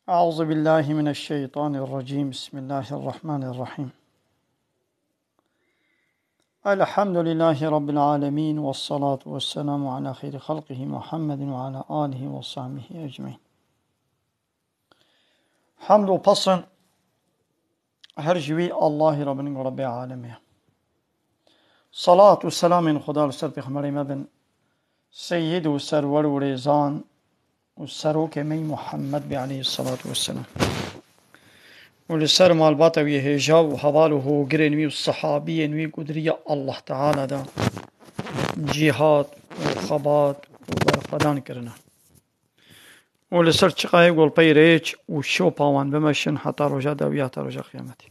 أعوذ بالله من الشيطان الرجيم. بسم الله الرحمن الرحيم. الحمد لله رب العالمين، والصلاة والسلام على خير خلقه محمد وعلى آله وصحبه أجمعين. Hamd och passen هرجوي الله ربنا رب العالمين. صلاة والسلام من خدا لسر پیغمبر مبن سيد و سرور و ريزان و سروك مي محمد عليه الصلاة والسلام ولسر مالبات ويهجا وحواله قرنوي والصحابي نوي قدرية الله تعالى دا جهاد وخبات وبرقدان كرنا ولسر چقاي قول بيريج وشو باوان بمشن حتى رجا دويات رجا قيامتي.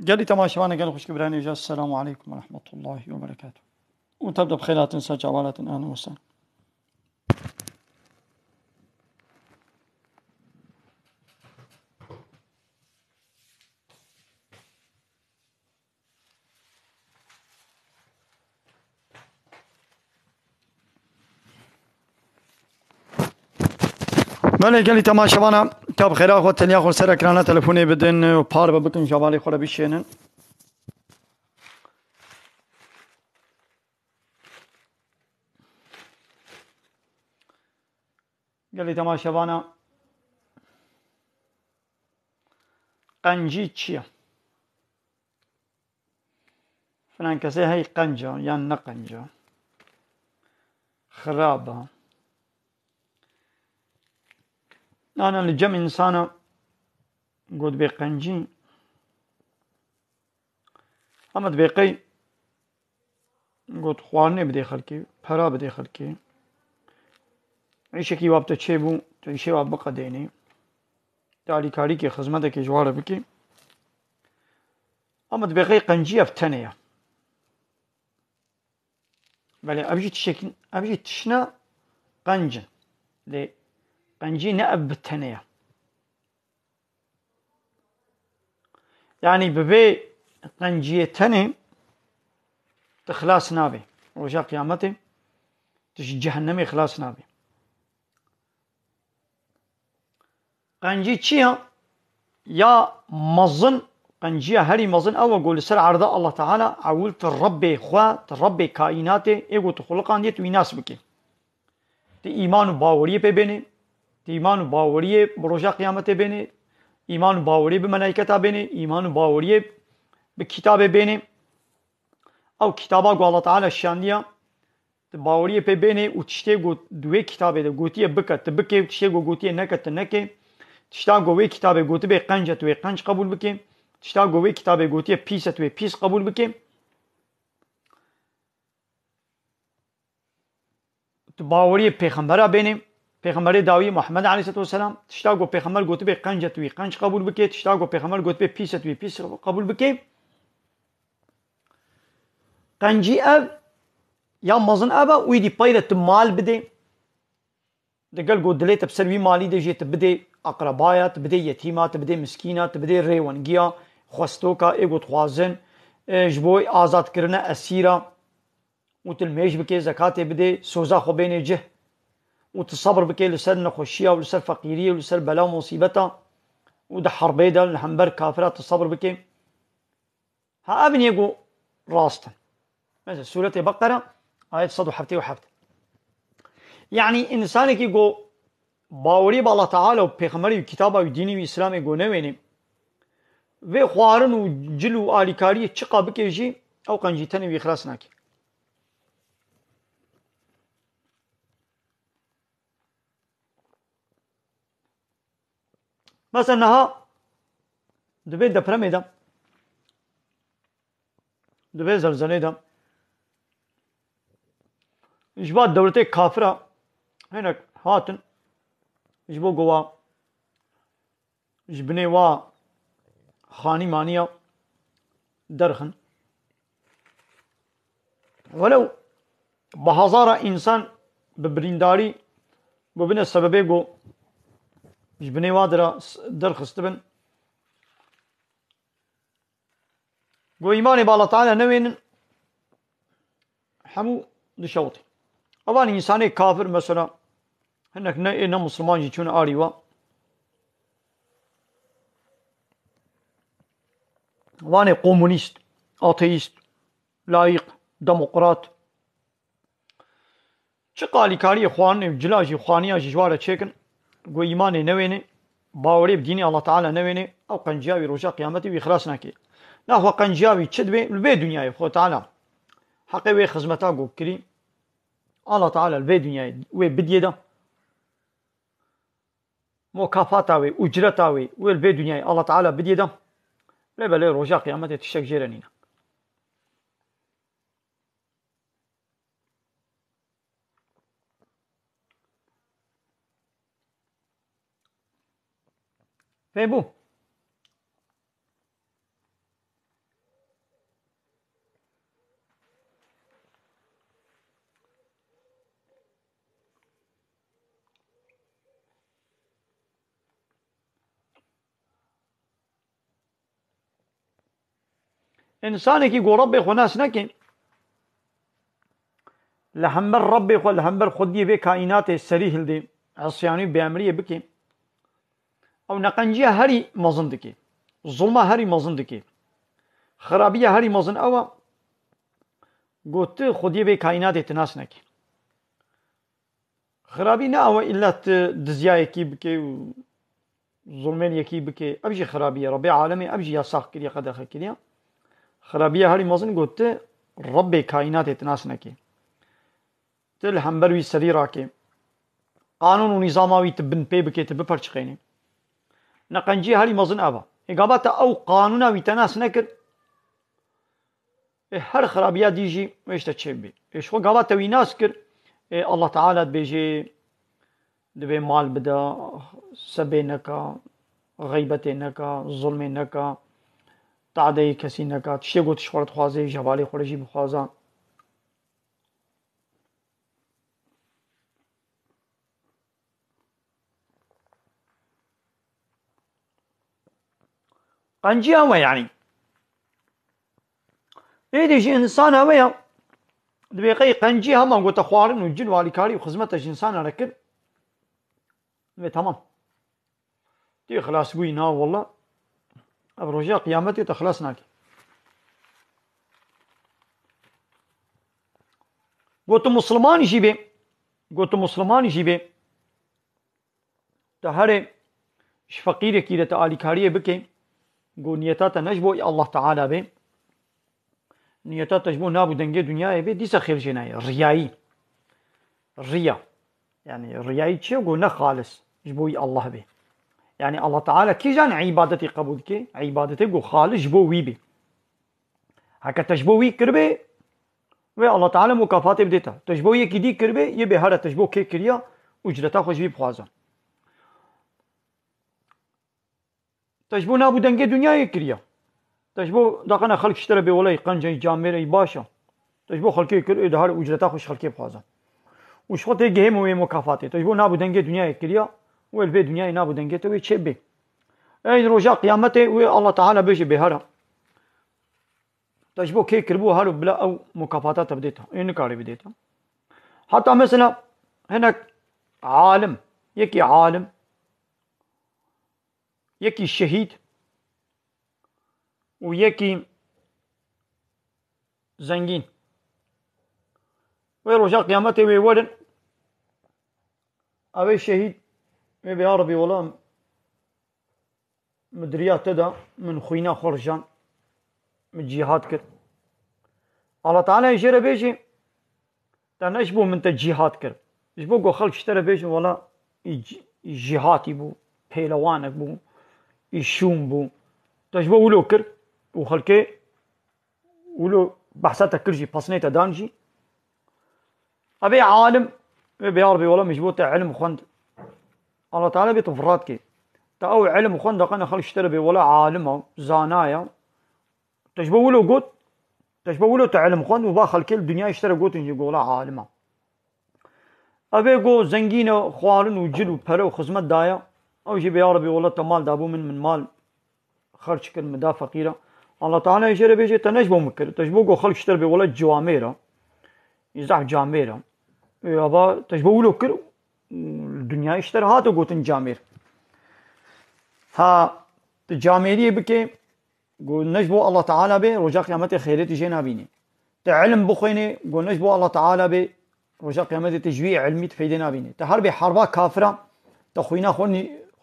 قال لي تماشوانا قال خوش كبراني وجا السلام عليكم ورحمة الله وبركاته. وتبدأ بخيرات سجعوالات أهلا وسهلا. بله گلی تماشاوانا تاب خیره خود تنیا خود سر اکرانه تلفونی بدن و پار بکن جوالی خود بیشینن. گلی تماشاوانا قنجی چیه؟ فلان کسی هی قنجا یا نه قنجا خرابه. أنا لجمع إنسانا قد بقنجي أما بقي قد خوارني بدي خلكي برا بدي خلكي عيشكي وابتا تشيبو تعيشي واب بقى ديني تالي كاري كي خزمتك جوارة بكي أما بقي قنجي أفتنيا بل أبجي تشنا قنجن لي قنجي نأب بالتنية يعني ببي قنجية تني تخلاص نابي رجاء قيامتي تش جهنمي خلاص نابي. قنجي تشيها يا مظن قنجية هري مظن أو أقول سر عرض الله تعالى عول تربي خوا تربي كائناتي إيقو تخلقان ديت ويناس بكي تي إيمان باوريه ببيني ایمان و باوری بروجا قیامت بینه، ایمان و باوری به ملائکت بینه، ایمان و باوری به کتاب بینه او کتابا گو الله تعالی شاندیا باوری په بینه او تشته گو دوی کتابه ده گوتی بکت بکه تشته گو گوتی نکت نکه تشتا گوی کتابه گوتی به قنجت و قنج قبول بکه تشتا گوی کتابه گوتی پیست و پیس قبول بکه باوری پیغمبر بینه پیغمبر داوی محمد علیه السلام تشتا گو پیغمبر گوته به قنجت وی قنج قبول بکه تشتا گو پیغمبر گوته به پیست وی پیس قبول بکه. قنجی اب یا مزن ابا ویدی پایلت مال بده دقل گو دلیت بسروی مالی ده جیت بده اقربایت بده یتیمات بده مسکینات بده ریونگیا خواستوکا ایگو توازن جبوی آزاد کرنه اسیرا وتل میش بکه زکات بده سوزا خو بین جه وتصبر بكي لسر نخوشية ولسر فقيرية ولسر بلا مصيبتا وده حربيدا الحنبر كافرات تصبر بكي ها ابن يقو راستا مثلا سورة بقرة آية صدو حفتي وحفت يعني إنسانك يقو باوري بالله تعالى وبيغمري وكتابه وديني وإسلامي يقو نويني في خوارن وجلو آليكارية چقا بكي جي أو قنجيتني ويخلاص ناكي. مثلا نها دبي دبرمي دا دبي زلزلة دا إجبار دولتي كافرة هناك هاتن إجبو قوا إجبني وا خاني مانيا درخن ولو بهزارة إنسان ببرينداري ببين السببي قو جبني وادرا درخست بن قو إيماني بالله تعالى نوين حمو دشوطي اوان انسان كافر مثلا هناك نه مسلمان جي چون آريوا وانه كومونيست آتيست لايق ديمقراط چه قالی کاری خوان جلاجی خوانیا جواره چکن گو ایمان نوینه باوری بدینی الله تعالی نوینه او قنجاوی روجا قیامتی وی خلاص نکی نحو قنجاوی چد به دنیای خود تعالی حقی وی خدمتا گو کری الله تعالی البي دنیای وی بدیه دا مكافاتاوي اجرتاوي والبي دنیای الله تعالی بدیه دا لبلی روجا قیامتی تشک جیرنینا فهمو انسانك يقول ربي خو ناس نكين لهمبر ربي خو لهمبر خدي به كائنات السريه دي عصياني بأمريه بكي او نقنجيه هري مزندكي ظلمه هري مزندكي خرابيه هري مزن او قلت خدي به كائنات تناس نكي خرابي نا او الا دزياي كي بكي ظلمين يكي بكي ابجي خرابيه ربي عالمي ابجي يا صاح كريا قد خكريا خرابيه هري مزن قلت ربي كائنات تناس نكي تل همبروي سريراكي قانون ونظاماوي تبن بي بكي تبپرچخيني نقنجي هري مزن ابا اقابات او قانوناوي تناس نكر هر خرابيه ديجي ويش تشبي ايش خو قابات وي ناس كر الله تعالى بيجي دبي مال بدا سبينكا غيبتينكا ظلمينكا تعدي كسينكا تشيغو تشورت خوازي جوالي خورجي بخوازان قنجي هوا يعني ايديش انسان هوا دبيقي قنجي هما قلت خوارن وجل والكاري وخزمته انسان ركب تمام دي خلاص بوينا والله ابروجا قيامتي تخلصناك قلت مسلمان جيبي قلت مسلمان جيبي تهري فقير كيده تعالي كاريه بكي قو نيتات نجبو الله تعالى به نيتات تجبو نابو دنجي دنيا به ديسا خير جناية رياي الريا يعني الرياي تشي قو نخالص جبو الله به يعني الله تعالى كي جان عبادتي قبول كي عبادتي قو خالص جبو وي به هكا تجبو وي كربي و الله تعالى مكافاتي بديتا تجبو يكي دي كربي يبي هذا تجبو كي كريا اجرتا خوش بي بخوازان تجبو نابو دنگي دنيا يكريا تجبو دقنا خلق اشترى بولاي قنجي جاميري باشا تجبو خلقي كر ادهار اجرتا خوش خلقي بخوازان وش خط جهم و مكافاتي تجبو نابو دنگي دنيا يكريا والبي دنيا نابو دنگي تو تشبي اي رجا قيامته و الله تعالى بيجي بهرا تجبو كي كربو هارو بلا او مكافاتات بديتها ان كاري بديتها حتى مثلا هناك عالم يكي عالم يكي شهيد ويكي زنجين ويرجع قيامته ويورن أبي شهيد ويبي عربي والله مدريات تدا من خوينا خرجان من جهاد كر الله تعالى يجري بيجي تنشبو من تجهاد كر يجبو قو خلق اشترى بيجي والله جهاتي بو بيلوانك بو يشوم بو تجبو ولو كر وخلقي ولو بحثاتك كرجي بصنيتا دانجي أبي عالم أبي عربي والله مجبوط علم خوند الله تعالى بيتفرات كي تأو علم خوند قنا خلق اشترى بي ولا عالم زانايا تجبو ولو قوت تجبو ولو تعلم خوند وبا خلقي الدنيا اشترى قوت نجي قولا عالمة أبي قو زنجين خوارن وجل وبرو وخزمت دايا أو جي بي عربي والله تمال دابو من مال خرج كل مدا فقيرة الله تعالى يجري بيجي تنجبو مكر تجبو قو خلق اشترى بي والله جواميرا يزح جاميرا يابا تجبولو كر الدنيا اشتر هاتو قوتن جامير ها جاميري بكي قول نجبو الله تعالى به رجا قيامته خيرتي جينا بيني تعلم بخويني قول نجبو الله تعالى به رجا قيامته تجويع علمي تفيدنا بيني تهرب حربا كافرة تخوينا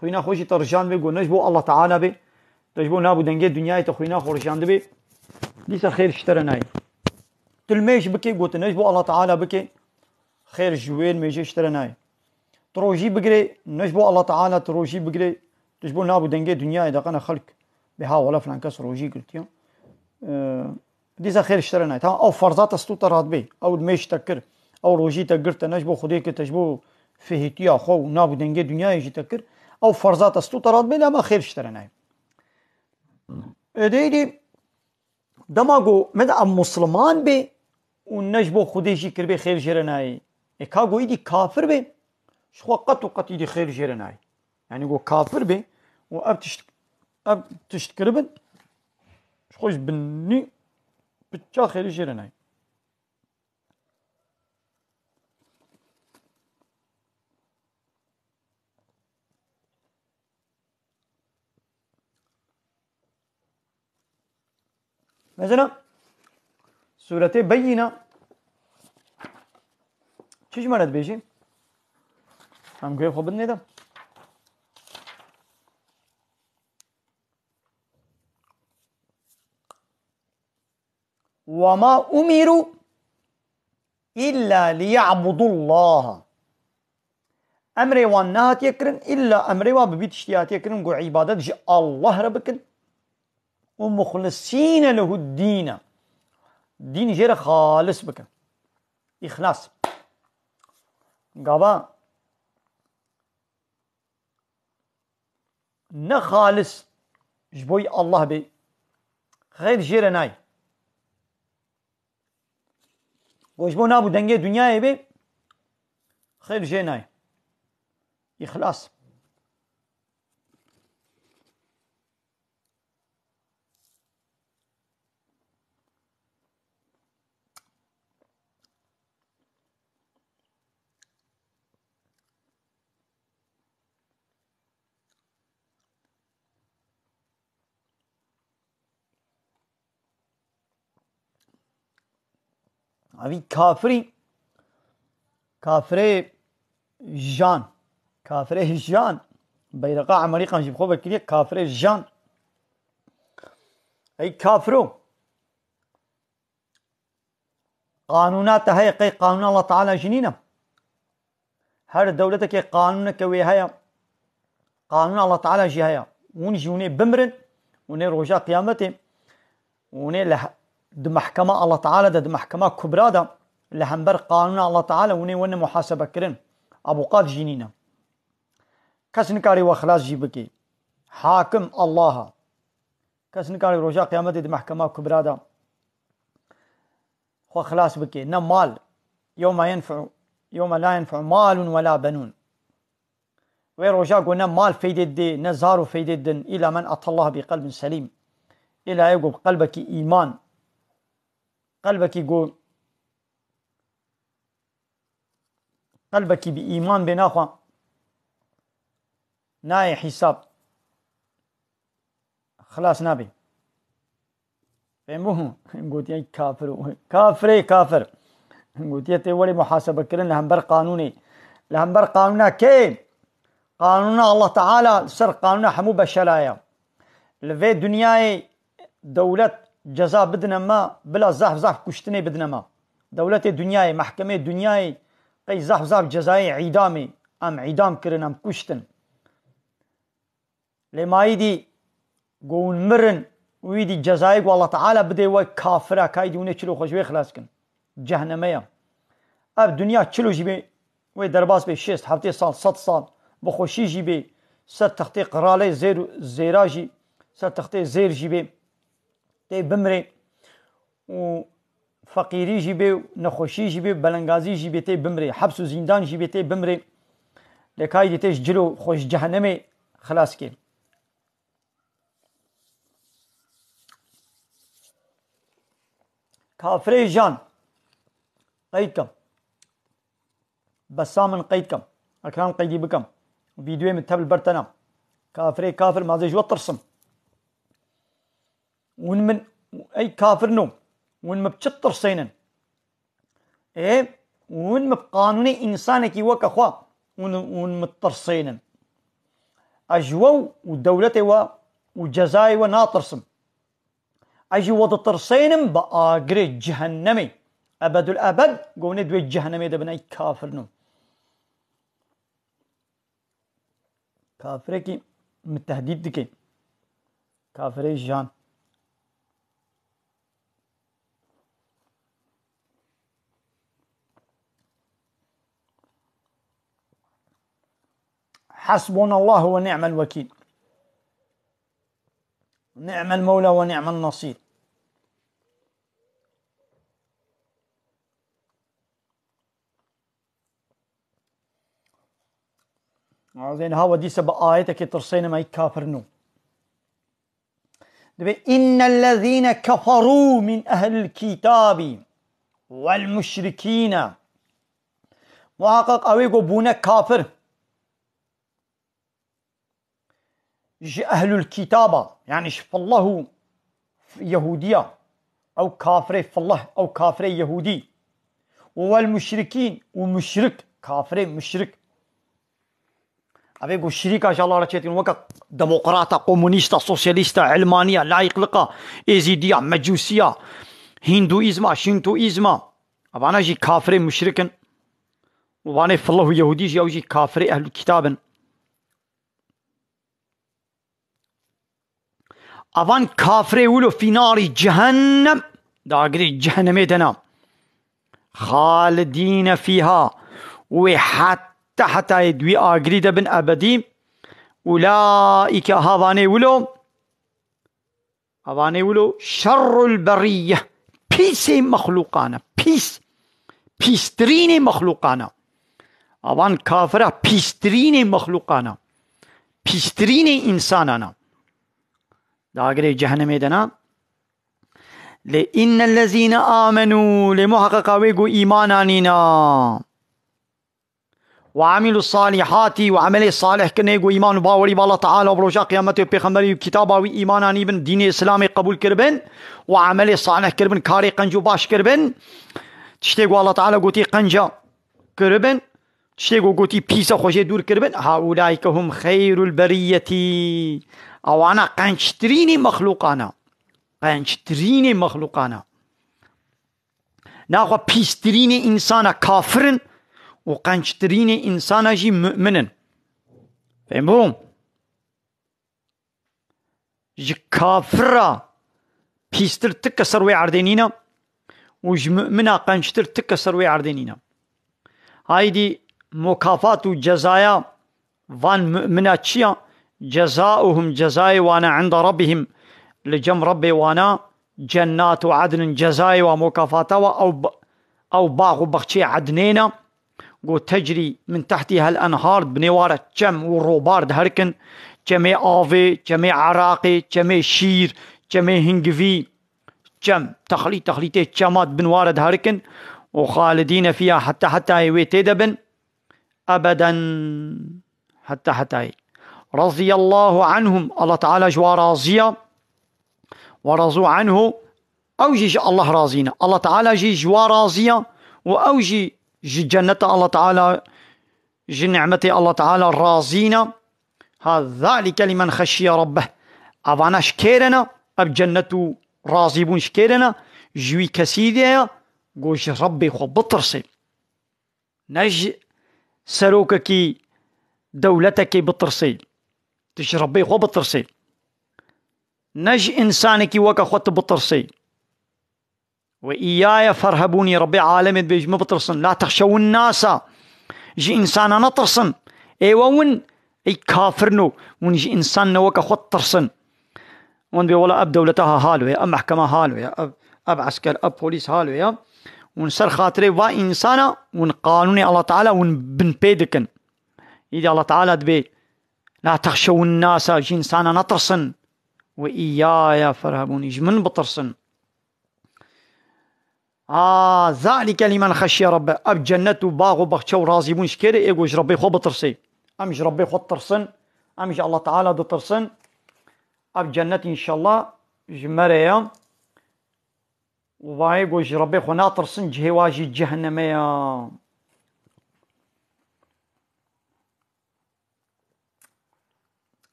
خوينا خوشي ترجان به قول نجبو الله تعالى به تجبو نابو دنجي الدنيا تخوينا خورجان به ليس خير اشترناي تلميش بكي قلت نجبو الله تعالى بكي خير جوين ميجي اشترناي تروجي بقري نجبو الله تعالى تروجي بقري تجبو نابو دنجي الدنيا اذا كان خلق بها ولا فلان كسر روجي قلت يوم ليس خير اشترناي او فرضات استوطرات بي او الميش تكر او روجي تقرت نجبو خديك تجبو فهيتيا خو نابو دنجي الدنيا يجي تكر او فرضات استوطرات بي لا ما خير اشترناي ديدي دماغو مدى مسلمان بي ونجبو خديشي كربي خير جرناي اكاغو يدي كافر بي شخوا قط يدي خير جرناي يعني قو كافر بي واب تشتكربن شخوش بني بتشا خير جرناي مثلا سورة بينة چیش مرد بيجي هم قوي خب بدني ده وما أمروا إلا ليعبدوا الله أمري وانها تيكرن إلا أمري وببيت اشتيات يكرن قو عبادت جي الله ربكن ومخلصين له الدين دين جير خالص بك إخلاص قابا نخالص جبوي الله بي غير جير ناي وجبو نابو دنجي دنيا بي خير جير ناي إخلاص أبي كافري جان كافري جان بيرقاء عمريقا جيب خوبة كلية كافري جان أي كافرو قانونات هي قي قانون الله تعالى جنينة هر دولتك قانونك ويهايا قانون الله تعالى جهايا ونجوني بمرن وني رجاء قيامته وني د محكمة الله تعالى د محكمة كبرى دا لهمبر قانون الله تعالى وني محاسبة كرن أبوقات جنينة كسنكاري وخلاص جيبكي حاكم الله كسنكاري رجاء قيامته د محكمة كبرى دا وخلاص بكي مال يوم لا ينفع مال ولا بنون ويرجع قلنا مال فيد الدين نزار فيد الدين إلى من أتى الله بقلب سليم إلى يقول قلبك إيمان قلبك يقول قلبك بإيمان بناخوا ناي حساب خلاص نبي فهموه قلت يا كافر قلت يا تولي محاسبة كرن لهمبر قانوني لهمبر قانونا كين قانونا الله تعالى سر قانونا حمو بشلايا لفي دنياي دولة جزاء بدنا ما بلا زحف كشتني بدنا ما دولة دنياي محكمة دنياي قي زحف جزائي عيدامي ام عيدام كرن ام كشتن لما يدي قول مرن ويدي جزائي والله تعالى بدي وي كافرة كايدي وني تشلو خوشوي خلاص كن جهنمية اب دنيا تشلو جيبي وي درباس بي 6 7 سال 7 سال بخوشي جيبي سر تختي قرالي زيراجي سر تختي زير جيبي تي بمري وفقيري جيبي نخوشي جيبي بلنغازي جيبي تي بمري حبس وزندان جيبي تي بمري لكايدي تيش جلو خوش جهنمي خلاص كي كافري جان قيتم بسام قيدكم أكرام قيدي بكم فيديو متهبل برتنا كافر كافر ما زي جوا ترسم ون من أي كافر نو ون مبتشطر سينا إيه ون مبقانوني إنسانك يوك أخوا ون مترسينا أجوو ودولته وجزاي وناطرسم أجي وضع ترسينم بآقري جهنمي أبد الأبد قوني دوي جهنمي ده بناي كافر نو كافركي من التهديد دكي كافري جان حسبنا الله ونعم الوكيل نعم المولى ونعم النصير زين هاو دي سبا آيتك ترسين ما يكافر نو إن الذين كفروا من أهل الكتاب والمشركين محقق أويقو بونا كافر أهل الكتاب يعني شف الله يهودية أو كافر فالله أو كافر يهودي والمشركين ومشرك كافر مشرك أبيقو الشريكة إن شاء الله رأيتين وقت ديمقراطة كومونيستا سوسياليستا علمانية لا يقلقة إيزيدية مجوسية هندوإزما شينتوإزما أبانا جي كافر مشركا وبانا فالله يهودي جي أو جي كافر أهل الكتاب أبان كافر ولو في نار جهنم داقري جهنم دنا خالدين فيها حتى يدوي آقري دبن أبدي أولئك هذاني ولو شر البرية بيسي مخلوقانا بيستريني مخلوقانا أبان كافرة بيستريني مخلوقانا بيستريني إنسانانا داقري جهنم دنا لإن الذين آمنوا لمحقق ويقو إيمانانينا وعملوا الصالحات وعمل الصالح كنا يقو إيمان باوري بالله تعالى وبروجا قيامته بيخمري كتابه وإيماناني بن دين الإسلامي قبول كربن وعمل الصالح كربن كاري قنجو باش كربن تشتيقوا الله تعالى قوتي قنجا كربن تشتيقوا قوتي بيسا خوشي دور كربن هؤلاء هم خير البرية أو أنا قنشتريني مخلوقانا ناخو بيستريني إنسانا كافرن وقنشتريني إنسانا جي مؤمنا فهمهم جي كافرة بيستر تكسر ويعردينينا وج مؤمنا قنشتر تكسر ويعردينينا هايدي مكافات وجزايا فان مؤمنا تشيا جزاؤهم جزاي وانا عند ربهم لجم ربي وانا جنات عدن جزاي ومكافاتها أو باغ بخشي عدنينا قو تجري من تحتها الأنهار بنوارة جم وروبارد هركن جمي آفي جمي عراقي جمي شير جمي هنجفي جم تخليتي جمات بنوارد هركن وخالدين فيها حتى يويتدبن أبدا حتى رضي الله عنهم الله تعالى جوا راضية ورضوا عنه أوجي الله راضينا الله تعالى جي جوا راضية وأوجي جي جنة الله تعالى جي نعمة الله تعالى راضينا هذا ذلك لمن خشي ربه أبانا شكيرنا أب جنة راضيبون شكيرنا جوي كسيديا قوش ربي خو بطرسي نج سروككي دولتك بطرسي تش ربي خو بطرسي نج إنسانك وكا خوت بطرسي وإياي فرهبوني ربي عالم بيج مبطرسن لا تخشوا الناس جي إنسانا نطرسن ايوون اي كافرنو ونجي إنسان وكا خوت طرسن وان بي ولا أب دولتها هالو يا أب محكمة هالو يا أب عسكر أب بوليس هالو يا ونسر خاطري وا إنسانا ون قانوني الله تعالى ون بن بيدكن إذا الله تعالى دبي لا تخشوا الناس جي إنسانا نطرسن وإياي فرهبوني جي من بطرسن ذلك لمن خشي ربه. اب جنت و باغ و بخچه و راضی بون شکره ایگوش ربی خو بترسی. امش ربی خو ترسن، امش الله تعالى دو ترسن. اب جنت ان شاء الله جمريا وواي گوش ربي خو ناطرسن جهواجي جهنميا.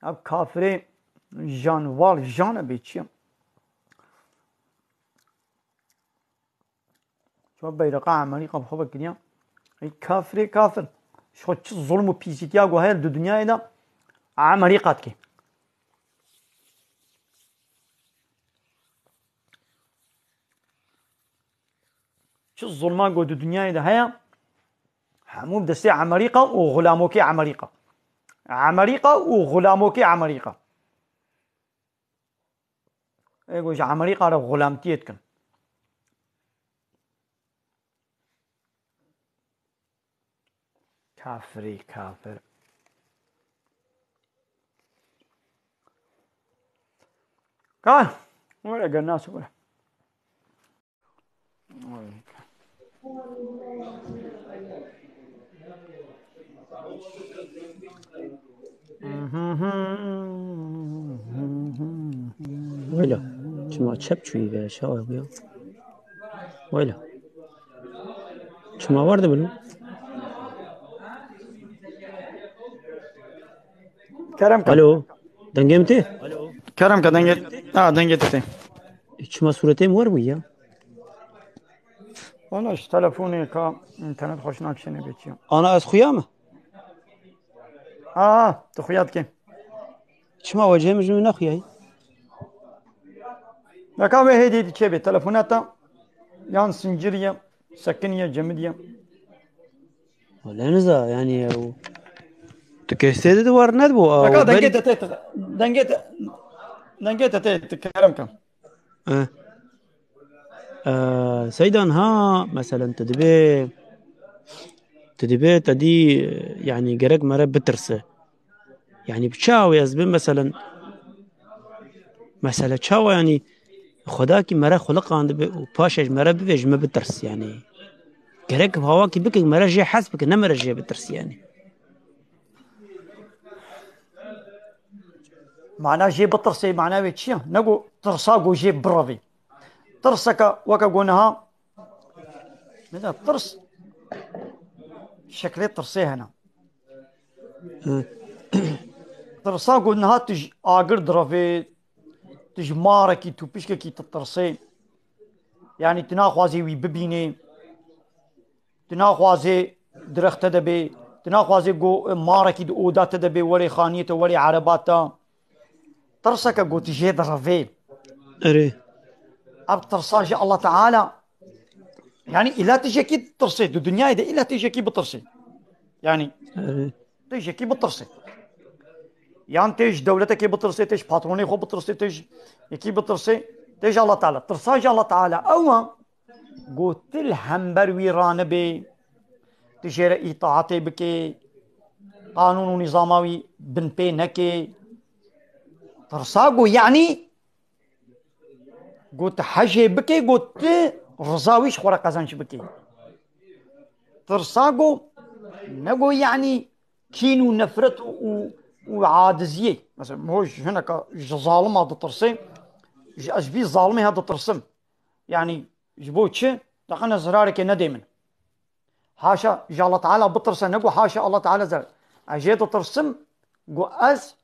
اب كافري جانوار جان بيتشي شو بيرقع عمليقة بخبك اليوم اي كافري كافر شو ظلم وبيسيتياغو هاي الدنيا دا عمليقات كي شو الظلمان قود الدنيا دا هيا حموم دستي عمريقة وغلاموكي عمريقة، عمريقة وغلاموكي عمريقة. ايقوش عمريقة على غلامتيتكن. كافري كافر. قال ولا الناس ولا ويلا شما تشبشوي يا شباب يا ويلا شما ورد بلو كرم كم الو دنجمتي كرم كدنجت دنجت شما صورتين ويا والله تلفوني كا انترنت خوش ناكشني بيتشي انا از خيامه تخويات كي شما وجهي مجنون اخياي لكن هي دي تشبي تلفوناتا يان سنجرية سكنية جمدية ولا نزا يعني تكستيد دوار ندبو او لكن دنجت كرم كم سيدان ها مثلا تدبي تدي يعني جرق مرة بترسه يعني بتشاوي أزبين مثلا تشاوي يعني خدا کی مرا خلق آند به پاشش مرا بویج ما بترس يعني گرک هوا کی بک مرا جه حسب که نمرا جه بترس يعني معناه جي بترسي معناه بيتشي نقو ترساقو جي برافي ترسك وكا قونها من الترس شكلي ترسي هنا ترساقو انها تج اقر درافي تج ماركي توبيشكا كي تترسي يعني تناخوازي وي ببيني تناخوازي درخت دبي تناخوازي قو ماركي دو اودات دبي وري خانيته وري عرباتا ترسك قو تجي درافي اري اب ترساجي الله تعالى يعني إلا تجي كي ترسي الدنيا إذا إلا تجي كي بترسي يعني تجي كي بترسي يعني تيج دولتك كي بترسي تيج باتروني خو بترسي تيج كي بترسي تيج الله تعالى ترساجي الله تعالى أو قلت الهم بروي رانبي تجي إطاعتي بكي قانون ونظاموي بن بي نكي ترساقو يعني قلت حاجة بكي قلت رزاويش خورا قزانش بكي ترساقو نقو يعني كينو نفرت وعادزية مثلا موش هناك ظالم هذا ترسم أشبي ظالمي هذا ترسم يعني جبوتش لقنا زرارك نديمن حاشا جا الله تعالى بترسم نقو حاشا الله تعالى زر أجيت ترسم قو أز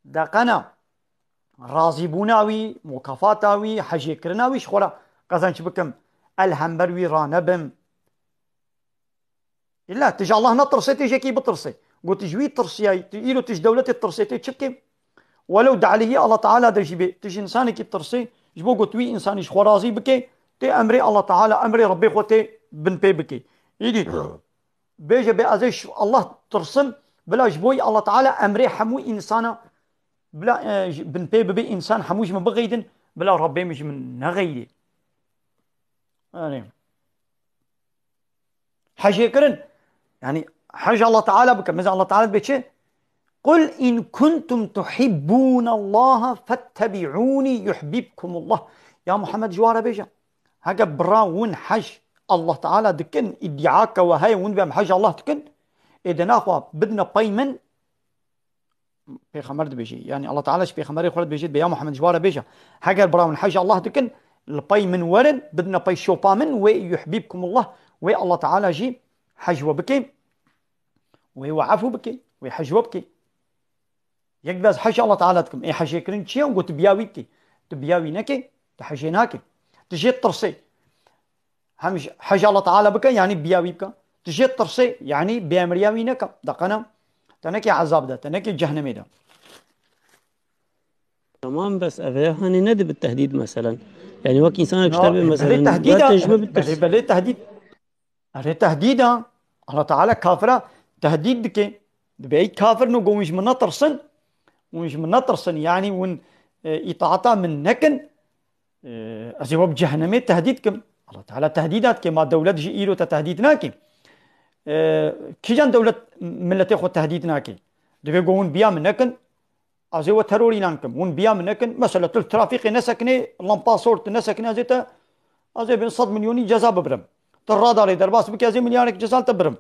دقنا راضي بوناوي مكافاتاوي حجي كرناوي شخورا قزانش بكم الهمبروي رانبم إلا تجي الله نطرسي تجي كي بترسي قلت جوي ترسياي تيلو تج دولتي ترسي تشبكي ولو دعليه الله تعالى دجيبي تجي إنساني كي ترسي جبو قلت وي إنساني شخورازي بكي تي أمري الله تعالى أمري ربي خوتي بن بي بكي يدي بيجي بأزيش الله ترسم بلا جبوي الله تعالى أمري حموي إنسانا بلا بن بي ببي إنسان حموش من بغيدن بلا ربي مش من نغيدي يعني حاجة كرن يعني حاجة الله تعالى بك مثلا الله تعالى بيتشي قل إن كنتم تحبون الله فاتبعوني يحببكم الله يا محمد جوار بيجا هكا برا ون حج الله تعالى دكن ادعاك وهي ون بهم حج الله دكن إذا ناخوا بدنا باي من بيغمبر بيجي يعني الله تعالى بيغمبر خلد بيجي بيا محمد جواره بيجا هكا برا ون حج الله دكن الباي من ورن بدنا باي شوبا من ويحببكم الله والله تعالى جي حجوا بكي ويوعفوا بكي ويحجوا بكي يقبز حج الله تعالى دكم اي حج يكرن شيء وقلت بياويكي تبياوي نكي تحجيناكي تجي ترسي همش حج الله تعالى بك يعني بياوي بك تجي ترسي يعني بيامرياوي نكا دقنا تنكي عذاب ده تنكي جهنمي ده تمام. بس أفهاني ندب بالتهديد مثلا، يعني وقت إنسان يشتغل بلي مثلا تهديدا لا تجمع بالترس. بلي تهديد هذا تهديدا الله تعالى كافرة تهديد دكي بأي كافر نقول مش من نطرسن ومش من نطرسن يعني ون إطاعتا من نكن أزيوب جهنمي تهديدكم الله تعالى تهديدات كما دولة جي إيرو تهديدناكي كيجان دولة ملتي خو تهديدناكي دبي قوون بيا من نكن أزيو تروري لانكم ون بيا من نكن مثلا الترافيق نسكني لامباسورت نسكني أزيتا أزي بين صد مليوني جزا ببرم تراداري درباس بكي أزي مليارك جزا تبرم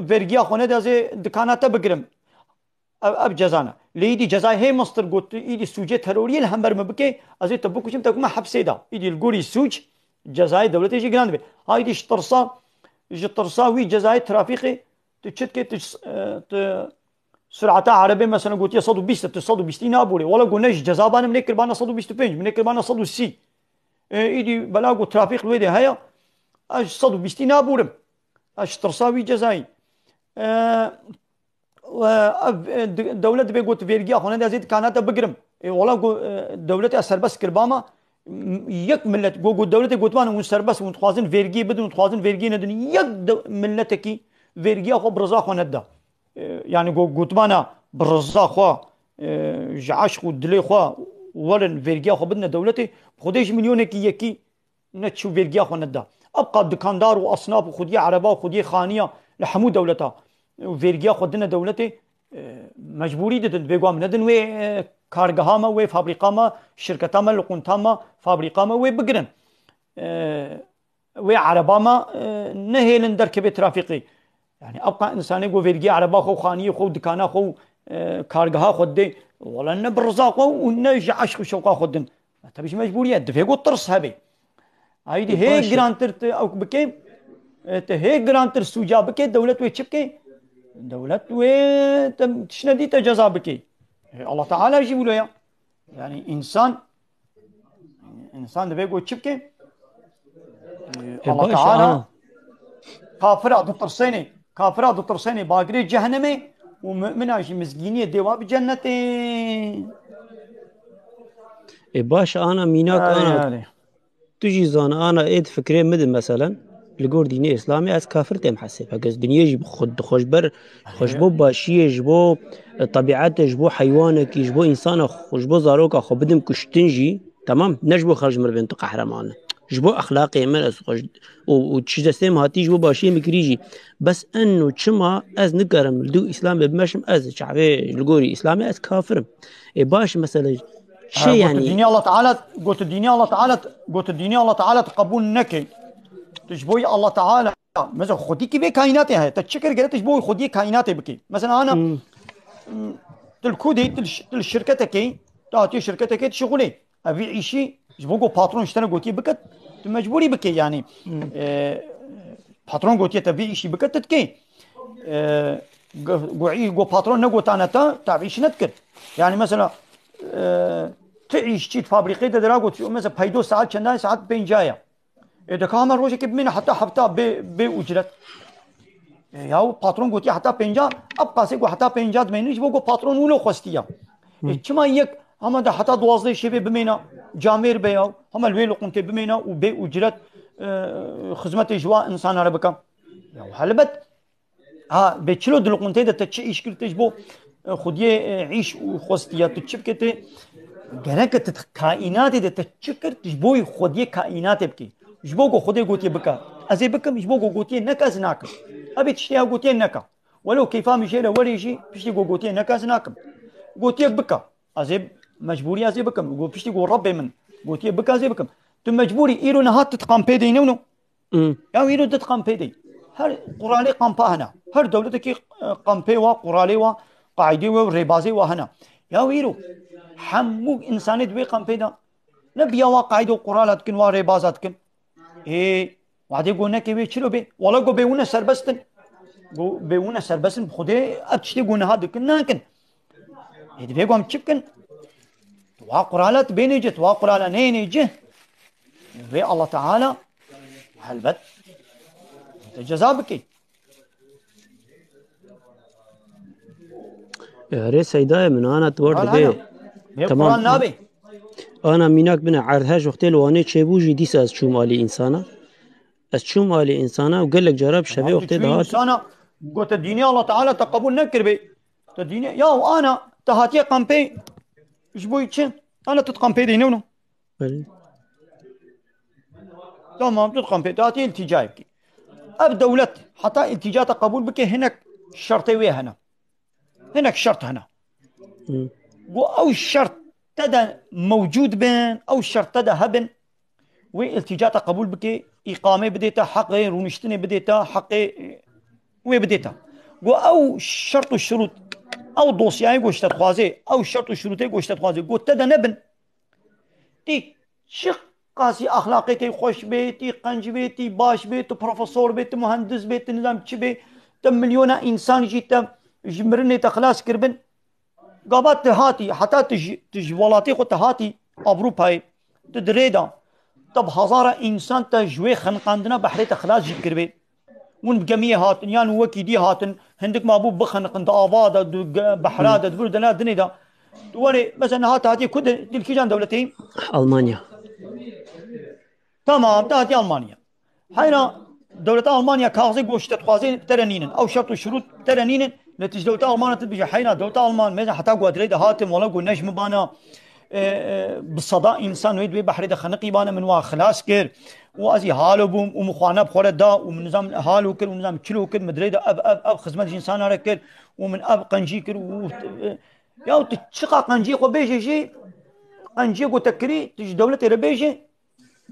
فرقيا خونه ده أزي دكانات بقرم اب جزانا ليدي جزاي هي مصدر قلت ايدي سوجي تروري الهمبر مبكي ازي تبوكو شم تكما حبسي دا ايدي القوري سوج جزاي دولتي جي جراند بي هاي دي شطرصا جي طرصا وي جزاي ترافيقي تشتكي سرعة عربي مثلا قلت يا 120 120 نابولي ولا قلناش جزا بانا من يكر بانا 125 من يكر بانا 160 ايدي بلاغو ترافيق لويدي هيا اش 120 نابولم اش طرصا وي جزاي دولت بيقول تفيرجيا خونه ده زيد كانت بقرم والله دولتي سربس كرباما يك ملت جو دولتي قلت وانا سربس ونتخوازن فيرجي بدون تخوازن فيرجي ندن يك ملتكي فيرجيا خو برزا خونه ده يعني قلت وانا برزا خو جعاش خو دلي خو ولن فيرجيا خو بدنا دولتي خديش مليونك يكي نتشو فيرجيا خونه ده ابقى دكاندار واصناف وخديه عربه وخديه خانيه لحمو دولتها وفيرجيا خدنا دولتي مجبوري ددن بيقوم ندن وي كارغهاما وي فابريقاما شركتاما لقونتاما فابريقاما وي بقرن وي عرباما نهيلن دركبي ترافيقي يعني ابقى انساني جو فيرجيا عربا خو خانيه خو دكانا خو كارغها خدي ولا نبرزاق ونجع عشق شوقا خدن تبيش مجبوريه دفيقو طرس هبي هايدي هي جرانتر او بكي هي جرانتر سوجا بكي دولت وي تشبكي دولة وتشندي تجزا بكي الله تعالى يجيب له يعني انسان ده بيقول تشبكي الله تعالى كافرة تطرسيني باقري جهنمي ومؤمنة شي مسكينية ديوا بجنتي باش انا ميناك انا تجي زان انا ايد فكري مدن مثلا لقور ديني اسلامي از كافر تم حسب هكذا دنيا جب خد خوشبر خوشبو باشيه جبو طبيعت جبو حيوانك جبو انسان خوشبو زاروك خو بدم كشتنجي تمام نجبو خرج مر بنت قهرمان جبو اخلاقي من از خوش وتشدسم هاتي جبو باشيه مكريجي بس انه تشما از نقرم لدو اسلام بمشم از شعبي لقوري اسلامي از كافر باش مثلا شيء يعني قلت الدنيا الله تعالى تقبل نكي تشبوي الله تعالى مثلا خدي كيف كائناتي هاي تتشكر قالت تشبوي خدي كائناتي بكي مثلا انا تلكودي شركتك تعطي شركتك تشغلي ابي عيشي جبوكو باترون اشترى قلتي بكت مجبوري بكي يعني باترون قلتي تبي عيشي بكت تتكي جو باترون نقول انا تعيش نتكر يعني مثلا تعيش تشيت فابريقي دراغوت مثلا بايدو ساعات كنا ساعات بين جايه إذا كان روجك بمن حتى حتى بأجرة ياو باترون قلتي حتى بينجا أبقى سيقو حتى بينجا دمينيش بقو باترون ولو خستيا إتشما يك هم ده حتى دوازده شبه بمينا جامير بياو هم الويلو قنتي بمينا وبأجرة خدمة جوا إنسان عربكا ياو هلبت ها بتشلو دلو قنتي ده تتشي إشكال تجبو خديه عيش وخستيا تتشبكتي جرك كائنات ده تتشكر تجبوي خديه كائنات بكي جبوكو خدي قوتي بكا ازي بكم جبوكو قوتي نكاز ناكم ابي تشتيها قوتي نكا ولو كيفا مشينا وريجي بشتي قوتي نكاز ناكم قوتي بكا ازي مجبوري ازي بكم بشتي قو ربي من قوتي بكا ازي بكم تو مجبوری ایرو نهات تتقام پیدی نونو یا ایرو تتقام پیدی هر قرالی قامپا هنا هر دولت کی قامپی و قرالی و قاعده و ربازی و هنا یا ایرو حمو انسانی دوی قامپی دا نبیا و قاعده و قرالات کن و ربازات کن وعده گونه که وی چلو بی والا گو بیونه سربستن گو بیونه سربستن خوده اب چتی گونه ها دکن نکن ایدی بیگو هم چکن تو قرالات بینیجه تو قرالا نینیجه وی الله تعالى هلبت جزا بكي يا ريت سيداي من انا تورد بي تمام نابي انا ميناك بنا عرضهاش وقت الواني تشيبوجي ديس از شوم علي انسانا از شوم علي انسانا وقال لك جرب شبيه وقت ده انسانا قلت الدنيا الله تعالى تقبل نكر بي الدنيا يا وانا تهاتي قامبي جبوي تشين انا تتقامبي دينونو تمام تتقام بتاتي التجايك اب دولت حتى التجاء قبول بك هناك شرطي ويا هناك شرط هنا او الشرط تدا موجود بين او الشرط تدا هبن والتجاء قبول بك اقامه بديتا حق رونشتني بديتا حق وبديتا او شرط الشروط او دوسياي گوشت خوازي او شرط الشروطي گوشت خوازي گو تدا نبن تي شق قاسي اخلاقي كي خوش بيتي قنج بيتي باش بيت بروفيسور بيت مهندس بيت نظام تشبي تم مليون انسان جيت جمرني تخلاص كربن قابات هاتي حتى تج ولاتي خو هاتي اوروبا تدريدا طب هزار انسان تجوي خنقاندنا بحري تخلاص جي كربي ون بجميع هاتن يعني وكي دي هاتن هندك ما ابو بخنق اباده بحراده بلدنا دنيدا ولي مثلا هاتي كل تلكيجان دولتين المانيا تمام تاتي المانيا حين دولة المانيا كاغزي گوشت خوازي ترنينن او شرط وشروط ترنينن نتيجة دولة المانيا تبجي حين دولة المان ميزا حتى قوادريد هاتم ولا قو نجم بانا بالصداء انسان ويد بحري خنقي بانا من وا خلاص كير وازي هالو بوم ومخوانا بخور دا ومن نظام هالو كر ونظام كيلو كر مدريد اب خدمه انسان هركر ومن اب قنجي كر يا تشقا قنجي خو بيجي شي قنجي قو تكري تج دولة ربيجي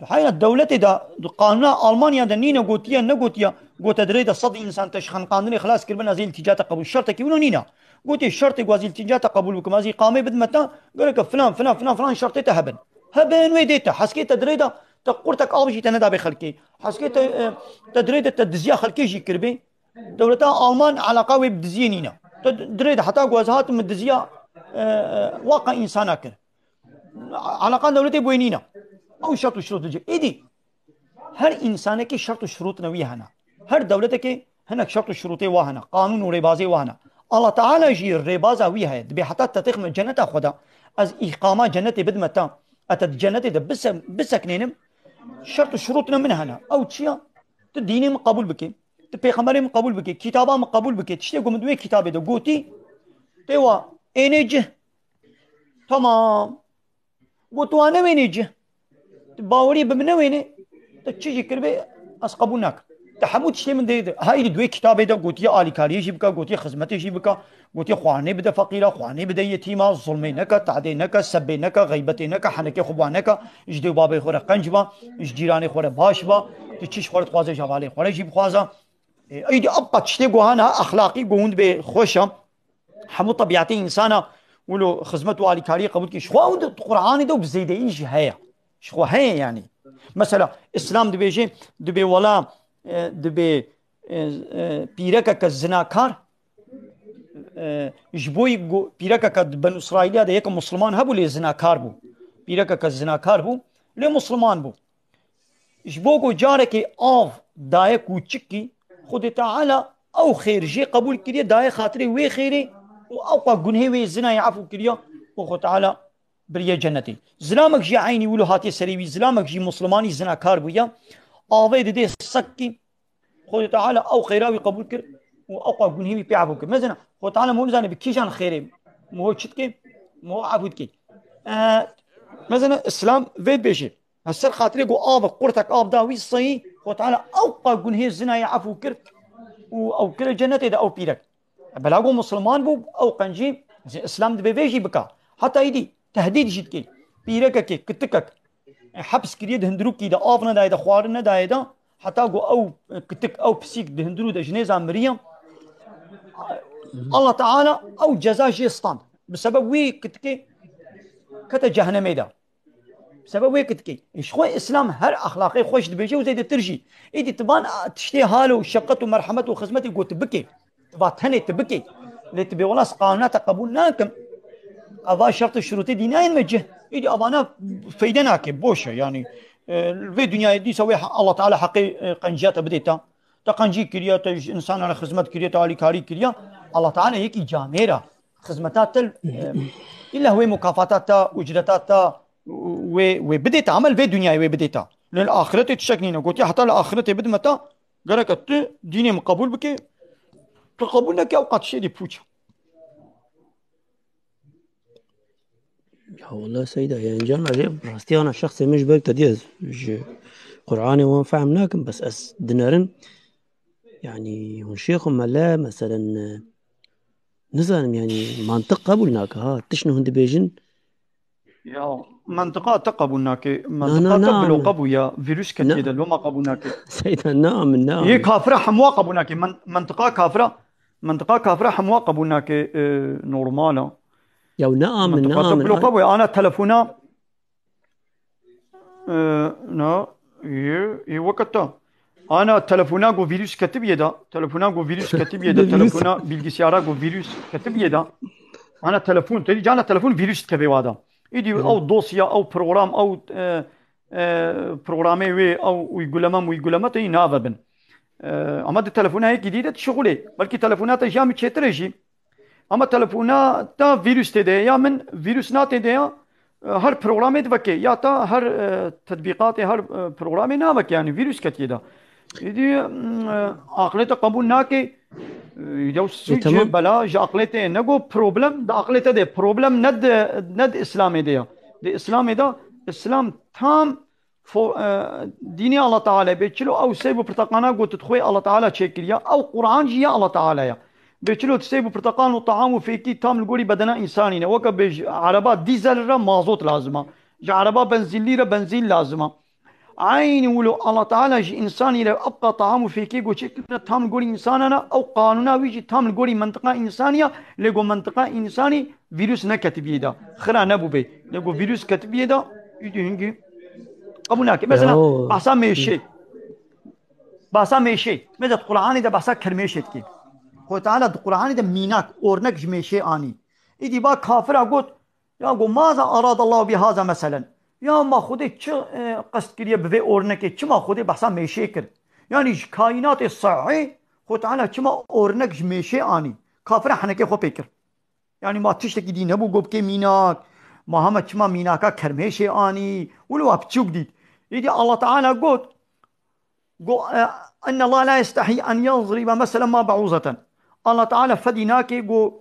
حين الدولة دا قانون ألمانيا دا نينا قوتيا نقوتيا قوت دريد صد إنسان تشخن قانوني خلاص كربنا زي التجاة قبول شرط كيونو نينا قوتي الشرط قوازي التجاة قبول بكم هذه قامي بدمتا قال لك فلان فلان فلان فلان شرطي هبن هبن ويديتا حسكيت دريد تقورتك أبجي تندا بخلكي حسكيت تدريد تدزيا خلكي جي كربي دولتا ألمان على قوي بدزيا نينا دريد حتى قوازهات من دزيا واقع إنسانا كر على قان دولتي بوينينا او شرط وشروط جي ايدي هر انسان کی شرط وشروط نوی هنا هر دولت کی هناك شرط وشروط واهنا قانون وربازي واهنا الله تعالى جي الربازة ويها دبي حتى تتخم جنة خدا از اقامة جنة بدمتا اتت جنة بسكنينم شرط وشروطنا من هنا او تشيا تديني من قبول بك تبيغمبري من قبول بك كتابا من قبول بك تشتي قوم دوي كتابه دو قوتي تيوا انيج تمام قوتو انا وينيج باوري بمنوينه تشجي كربي اسقبونك تحمود شيء من دي هاي دوي كتابه ده قوتي الي كاري جيبك قوتي خدمتي جيبك قوتي خواني بدا فقيره خواني بدا يتيما ظلمينك تعدينك سبينك غيبتينك حنك خبانك اجدي بابي خوره قنجبا اججيراني خوره باشبا تشيش خوره خوازه جوالي خوره جيب خوازه ايدي ابقى تشتي جوهانا اخلاقي جوند بخوشه حمو طبيعتي انسانه ولو خدمته الي كاري قبول كي شخو القران ده بزيديش هيا شخو هي يعني مثلا اسلام دبيجي دبي ولا دبي بيركا كزناكار جبوي بيركا كبنو اسرائيل هذا يك مسلمان هبو لي زناكار بو بيركا كزناكار بو لي مسلمان بو جبوكو جارك اوف داي كوچكي خود تعالى او خير جي قبول كريا داي خاطري وي خيري واوقع جنهي وي زنا يعفو كريا وخو تعالى بريا جنتي زلامك جي عيني ولو هاتي سريوي زلامك جي مسلماني زنا كار بويا آوه دي سكي خود تعالى او خيراوي قبول كر واوقع جنهي بيعفو كر مثلا خود تعالى مو زاني بكيشان خيري مو تشتكي مو عفوتكي مثلا اسلام فيت بيشي هسر خاطري قو آب قرتك آب داوي الصي خود تعالى اوقع جنهي زنا يعفو كر او كر جنتي دا او بيرك بلاغو مسلمان بو او قنجي اسلام دي بيجي بكا حتى يدي تهديد جدكي بيركك كتكك حبس كريه دهندرو كي دا افنا دا خوارنا دا حتى جو او كتك او بسيك دهندرو دا جنيزه مريم الله تعالى او جزاء جيستان بسبب وي كتكي كتا جهنمي دا بسبب وي كتكي ايش خوي اسلام هر اخلاقي خوش دبيجي وزيد ترجي ايدي تبان تشتي حاله وشقته ومرحمته وخدمته قلت تبكي تباتني تبكي اللي تبي والله قانونات قبولناكم أضاء شرط الشروطي ديناي المجه إيدي أضانا فيدناك بوشة يعني في الدنيا دي سوي الله تعالى حقي قنجات بديتا تقنجي كريا إنسان على خدمة كريا على كاري كريا الله تعالى هيك جاميرة خدمتات إلا هو مكافاتات أجرتات وبديت عمل في الدنيا وبديتا للآخرة تشكنينا قلت حتى الآخرة بدمتا قالك ديني مقبول بك تقبلنك أوقات شيء دي بوشة والله سيدة يعني جانا عجيب راستي أنا شخصي مش بقى تديز مش قرآني وما فهمناكم بس أس دنارن يعني هنشيخ ملا مثلا نزل يعني منطق قبولناك ها تشنو هند بيجن يا منطقة تقبلناك منطقة تقبلوا قبويا فيروس كتير لو ما قبلناك سيدة نعم هي كافرة حموا قبلناك منطقة كافرة حموا قبلناك نورمالا يا نعم منطقة تقبلوا قبويا أنا تلفونا نا هي وقتها أنا تلفونا جو فيروس كتب يدا تلفونا بالجسيارة جو فيروس كتب يدا أنا تلفون تري جانا تلفون فيروس كبي وادا إيدي أو دوسيا أو بروغرام أو بروغرامي وي أو ويقول تي نافبن أما التلفون هاي جديدة شغلي بلكي تلفونات جامد شتريجي أما تلفونا تا فيروس تدي يا من فيروس نات تدي هر بروغرامي دبكي يا تا هر تطبيقات هر بروغرامي نابك يعني فيروس كتيدا إيدي عقلته قبول ناكي يدو سوچ بلا عقلته نگو بروبلم دا عقلته ده بروبلم ند اسلامي ده اسلامي ده اسلام تام ديني الله تعالى بيچلو او سيبو برتقانا قلت تخوي الله تعالى چيكريا او قرآن جيا الله تعالى يا بيچلو تسيبو برتقان وطعام وفيكي تام القولي بدنا انساني نه وكا بيج عربات ديزل را مازوت لازمه عربات بنزين را بنزين لازمه عين ولو الله تعالى جي إنساني لو أبقى طعامه في كيكو شكلنا تام القولي إنساننا أو قانونا ويجي تام القولي منطقة إنسانية لقو منطقة إنساني فيروس نكتب يدا خلا نبو بي لقو فيروس كتب يدا يجي هنجي قبوناك مثلا بحثا ميشي مثلا القرآن ده بحثا كرميشت كي خو تعالى القرآن ده ميناك أورنك جميشي آني إدي با كافر أقول يقول ماذا أراد الله بهذا مثلا یا ما خودی چه قصد کریه به اورنکه چه ما خودی بحثا میشه کرد یعنی کائنات صحیح خود تعالی چه ما اورنک میشه آنی کافر حنکه خو پیکر یعنی ما تشتکی دی نبو گفت که میناک ما همه چه ما میناکا کرمیشه آنی ولو ابچوک دید ایدی الله تعالی گفت ان الله لا يستحي ان يضرب مثلا ما بعوضه الله تعالی فدیناکه گو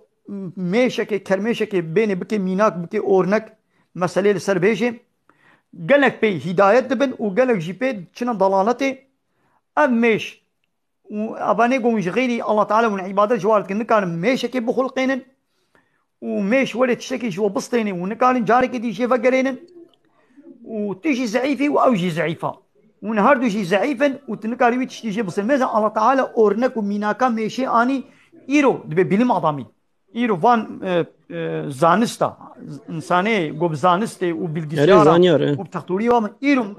میشه که کرمیشه که بین بک میناک بک اورنک مسئله سر بیشه قالك بي هداية دبن وقالك جي بي شنا ضلالتي أميش وأباني قوم غيري الله تعالى من عبادة جوارك نكان ميش كي بخلقين وميش ولا تشتكي جوا بسطيني ونكان جارك دي شي فقرين وتيجي زعيفي وأوجي زعيفة ونهاردو جي زعيفا وتنكاري ويتشتي جي بسطين ميزا الله تعالى أورنك وميناكا ميشي آني إيرو دبي بلم عظامي إيرو فان زانستا إنساني قب زانسته وبالجسارة وبتخطوري وامن إيرو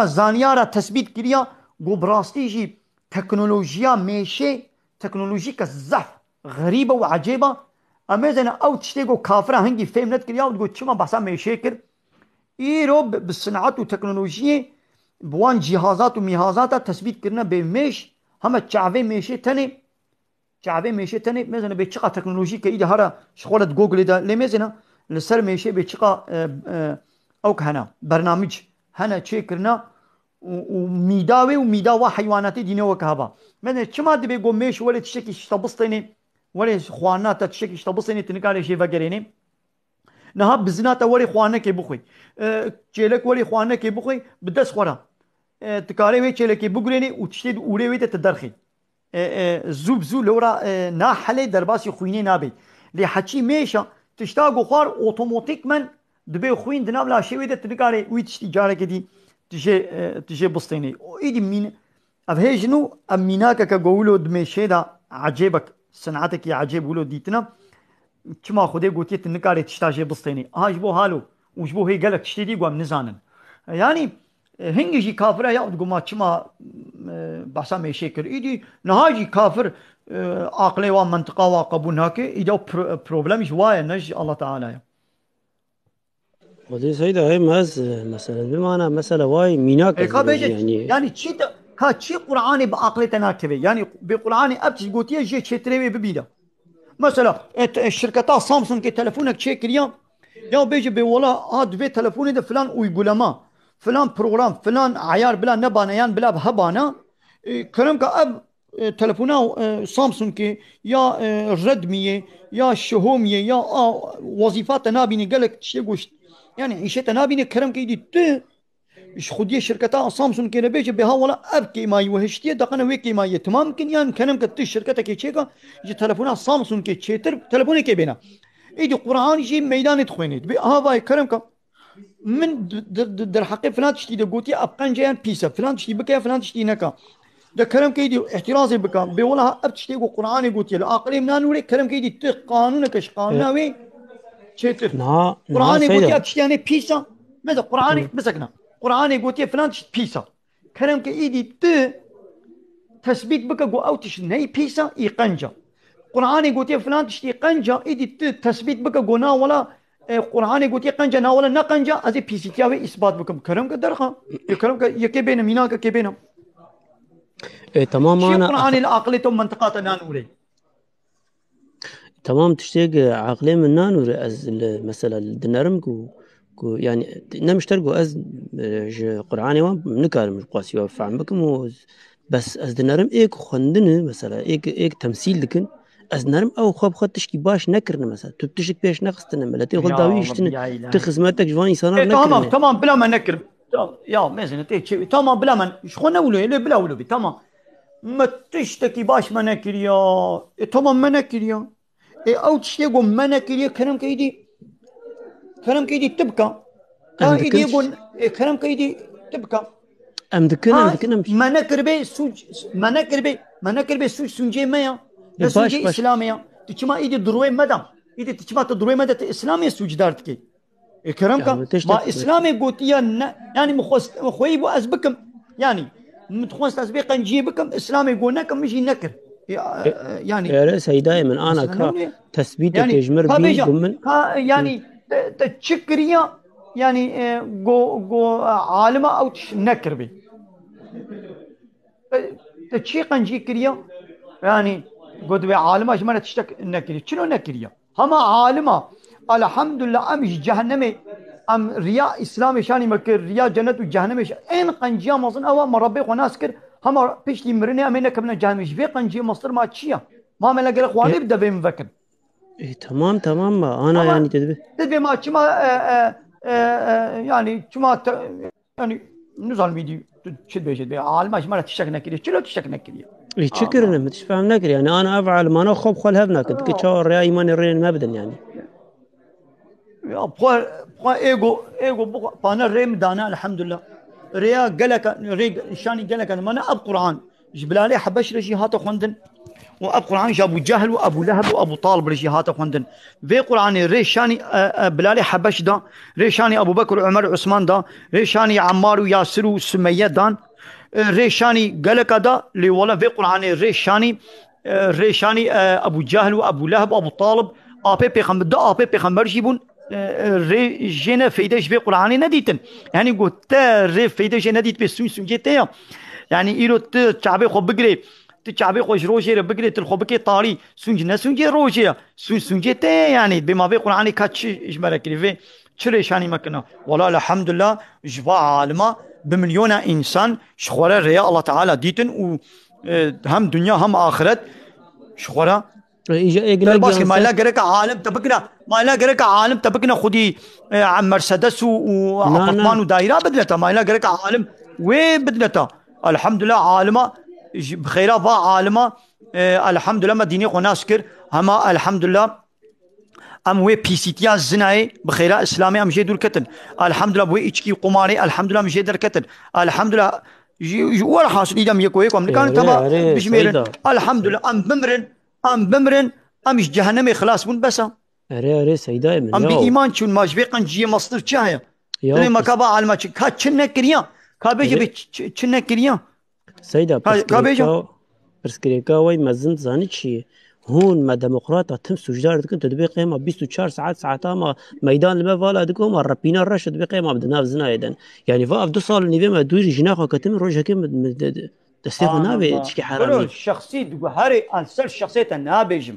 زانيارة تثبيت كريا قب راستيجي تكنولوجيا ميشي تكنولوجيا زف غريبة وعجيبة أمازنا أو تشتيقو كافرة هنجي فهمت كريا وتقول شما بحثا ميشي كر إيرو بالصناعات وتكنولوجيا بوان جهازات وميهازات تثبيت كرنا بميش هم تشعفي ميشي تاني شعبي ميشي تاني مثلا بيتشقى تكنولوجي كايدا هرا شغلة جوجل ده لمزنا لسر ميشي بيتشقى اوك هنا برنامج هنا تشيكرنا وميداوي وميداوا حيوانات دينا وكهبا مثلا كما دبي جو ميش ولا تشكي شتبسطيني ولا خوانات تشكي شتبسطيني تنقال شي فقريني نهاب بزنات ولي خوانا كي بخوي تشيلك ولي خوانا كي بخوي بدس خورا تكاري وي تشيلك بغريني وتشتي اوري وي تدرخي زوب زو لورا ناحله درباسي خويني نابي لي حكي ميشا تشتاقو خوار اوتوماتيك من دبي خوين دناب لا شوي ده تنقاري ويتشتي جارك دي تجي بسطيني وإيدي مين أبهجنو أميناك كقولو دمي شيدا عجيبك صنعتك يا عجيب ولو ديتنا كما خدي قلت تنقاري تشتاجي بسطيني هاج بو هالو وش بو هي قالك تشتي دي قوام نزانن يعني هنجي كافر يا تقول ما كما بحسام يشكر إيدي نهاجي كافر عقلي ومنطقة وقبول هاك إيدو بروبلم جوايا نج الله تعالى ودي سيدة هاي ماز مثلا بمعنى مثلا واي ميناك يعني تشي كاتشي قرآني بعقلي تناكبي يعني بقرآني أبتش قوتيه جي تشتري ببيدا مثلا الشركة سامسونج كي تلفونك تشيك اليوم يا بيجي بيولا هاد في تلفوني ده فلان ويقول ما فلان بروجرام فلان عيار بلا نبانيان بلا بهبانا كلام كأب تلفونه سامسونج كي يا ردمية يا شهومية يا وظيفات نابيني قالك تشيقوش يعني عيشة نابيني كلام كيدي ت إيش خديه شركتها سامسونج كنا بيجي بها ولا أبكي ما يوهشتيه دقنا ويكي ما يتمام كن يعني كلام كتير شركتها كي تشيكا يجي تلفونها سامسونج كي تشيتر تلفوني كي بينا يجي قرآن يجي ميدان تخويني بي هذا كلام كم من در حقي فلان تشتي دقوتي أبقان جيان بيسا فلان تشتي بكيا فلان تشتي نكا ده كلام كيدي احترازي بكا بيولا أب تشتي قرآن يقوتي العقلي من نوري كلام كيدي تق قانونك إيش قانونا وي تشيتر قرآن يقوتي أب تشتي يعني بيسا ماذا قرآني مسكنا قرآن يقوتي فلان تشتي بيسا كلام كيدي تثبيت بكا قو أو تشتي بيسا يقنجا قرآن يقول فلان تشتي قنجة إيدي تثبيت بك قنا ولا قرآن يقول قنجة نا ولا نقنجة أزي بيسيتياوي إثبات بكم كلام كدرخا يكلام يكبينا ميناك كبينا تمام أنا قرآن العقل توم منطقات نانوري تمام تشتيق عقلي من نانوري أز مثلا الدنرم كو يعني نمشترقو أز قرآني وام نكار مش قاسي وفعم بكم بس أز دنرم إيك خندني مثلا إيك تمثيل لكن از نرم او خواب خود تشکی باش نکرنه مثلا تو تشک پیش نقصتنه ملتی خود داویشتنه تو خدمتك جواني صنار نكرنه تمام بلا ما نكر يا مازن تمام بلا ما شخو نقولوا لي بلا ولو تمام ما تشتكي باش ما نكر يا تمام ما نكر يا او تشتكي ما نكر يا كلام كيدي تبكى كيدي يقول كلام كيدي تبكى امدكنا ما نكر به سوج ما نكر به سوج سنجي مايا سوجي اسلاميه تشما ايدي دروي مدام ايدي تشما تدروي مدى اسلامي سوجدارتك كرمك ما اسلامي قوتيا يعني مخوي بو ازبكم يعني متخوص تسبيقا نجيبكم اسلامي يقولناكم يجي نكر يعني يا رأسي دائما انا كتثبيتك يعني يجمر بي ضمن يعني تشكريا يعني جو عالمه او نكر بي تشيقا نجي كريا يعني قد بي عالمه اجمل تشتك نكري شنو نكريا هما عالمه الحمد لله امش جهنمي ام رياء اسلامي شاني مكر رياء جنة وجهنمي ان قنجيا مصن او مربي وناسكر هما بيشتي مرني امينه كبنا جهنمي في قنجي مصر ما تشيا ما ملقى اخواني بدا بهم فكر إيه تمام ما انا يعني تدبي ما تشما يعني تشما يعني نزال ميدي شد بيجد عالمه اجمل تشتك نكري شلو تشتك نكري شكرا ما تفهم نكر يعني انا افعل ما انا خب خل هبناك كتشاور ريا ايمان الرين ما بدن يعني بخوا ايجو بانا ريم دانا الحمد لله ريا قالك ري شاني قالك انا ما اب قران جبلالي حبش رجي هاتو خندن واب قران جابو جهل وابو لهب وابو طالب رجي هاتو خندن في قران ري شاني بلالي حبش دا ري شاني ابو بكر وعمر وعثمان دا ري شاني عمار وياسر وسميه دان ريشاني قالك هذا اللي ولا في قرآن ريشاني أبو جهل وأبو لهب وأبو طالب أبي بيغمبر جيبون ريجينا فيداش في قرآن نديتن يعني قلت ري فيداش نديت بسون جيتيا يعني إيرو تشعبي خو بقري تشعبي خوش روجي بقري تلخو بكي طاري سونجي روجي سونجيتيا يعني بما في قرآن كاتش إجمالك في شريشاني مكنا ولا الحمد لله جوا عالمه بمليون إنسان شخورة رياء الله تعالى ديتن وهم دنيا هم آخرت شخورة بس ما لا قرك عالم تبقنا ما لا قرك عالم تبقنا خدي عن مرسيدس وأبارتمان ودائرة بدلتها ما لا قرك عالم وين بدلتها الحمد لله عالمة بخيرها فا عالمة الحمد لله مدينة وناسكر هما الحمد لله ام وی پیسیتیا زنای بخیره اسلامی ام جدول کتن الحمدلله بو اچکی قماری الحمدلله ام جدر کتن الحمدلله ولا حاصل ايدم يكو يكو كان تبا بشميرن الحمدلله ام بمرن امش جهنمي خلاص بون بس اري سيدا من ام بايمان چون ماجبقن جي مصدر چاهيا تلي مكابا علما كا چن كريا كا بيجي چن كريا سيدا برسكريكا وي مزن زاني چي هون ما ديمقراطة تم سجدار دكن تدبي قيمة 24 ساعات ما ميدان لما فالا دكو ما ربينا الرش تدبي قيمة بدنا بزنا يدن يعني فاف دو صال نيفي ما دوجي جناخو كتم روجها كم تستيق نابي تشكي حرامي الشخصي دو هاري انسر شخصيته نابيجم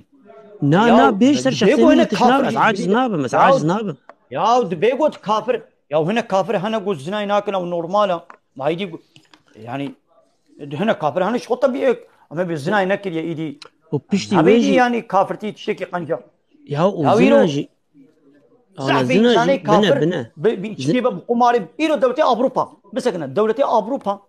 نا بيج سر شخصيته تشناب عاجز نابه مس عاجز نابه يا دبيغو كافر يا هنا كافر هنا قول زنا هناك او نورمالا ما يجي يعني هنا كافر هنا شو طبيعي اما بالزنا هناك يا ايدي وبشتي ويجي يعني كافرتي تشتكي قنجه يا وزناجي زناجي كافر بيجي بقمار ايرو دولتي اوروبا مسكنا دولتي اوروبا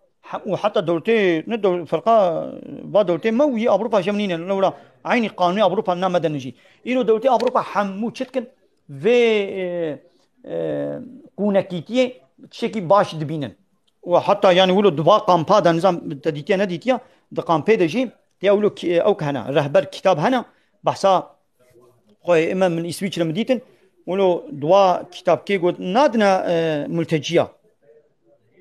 وحتى دولتي ندول فرقه با دولتي موي اوروبا جمنين لولا عيني قانوني اوروبا نا مدنجي ايرو دولتي اوروبا حمو تشتكن في كونكيتي تشكي باش دبينن وحتى يعني ولو دبا قامبا دا نظام تديتيا نديتيا دا قامبا دجي يقولوا اوك هنا رهبر كتاب هنا بحثا خوي اما من اسويتش لمديتن ولو دوا كتاب كي قلت نادنا ملتجيه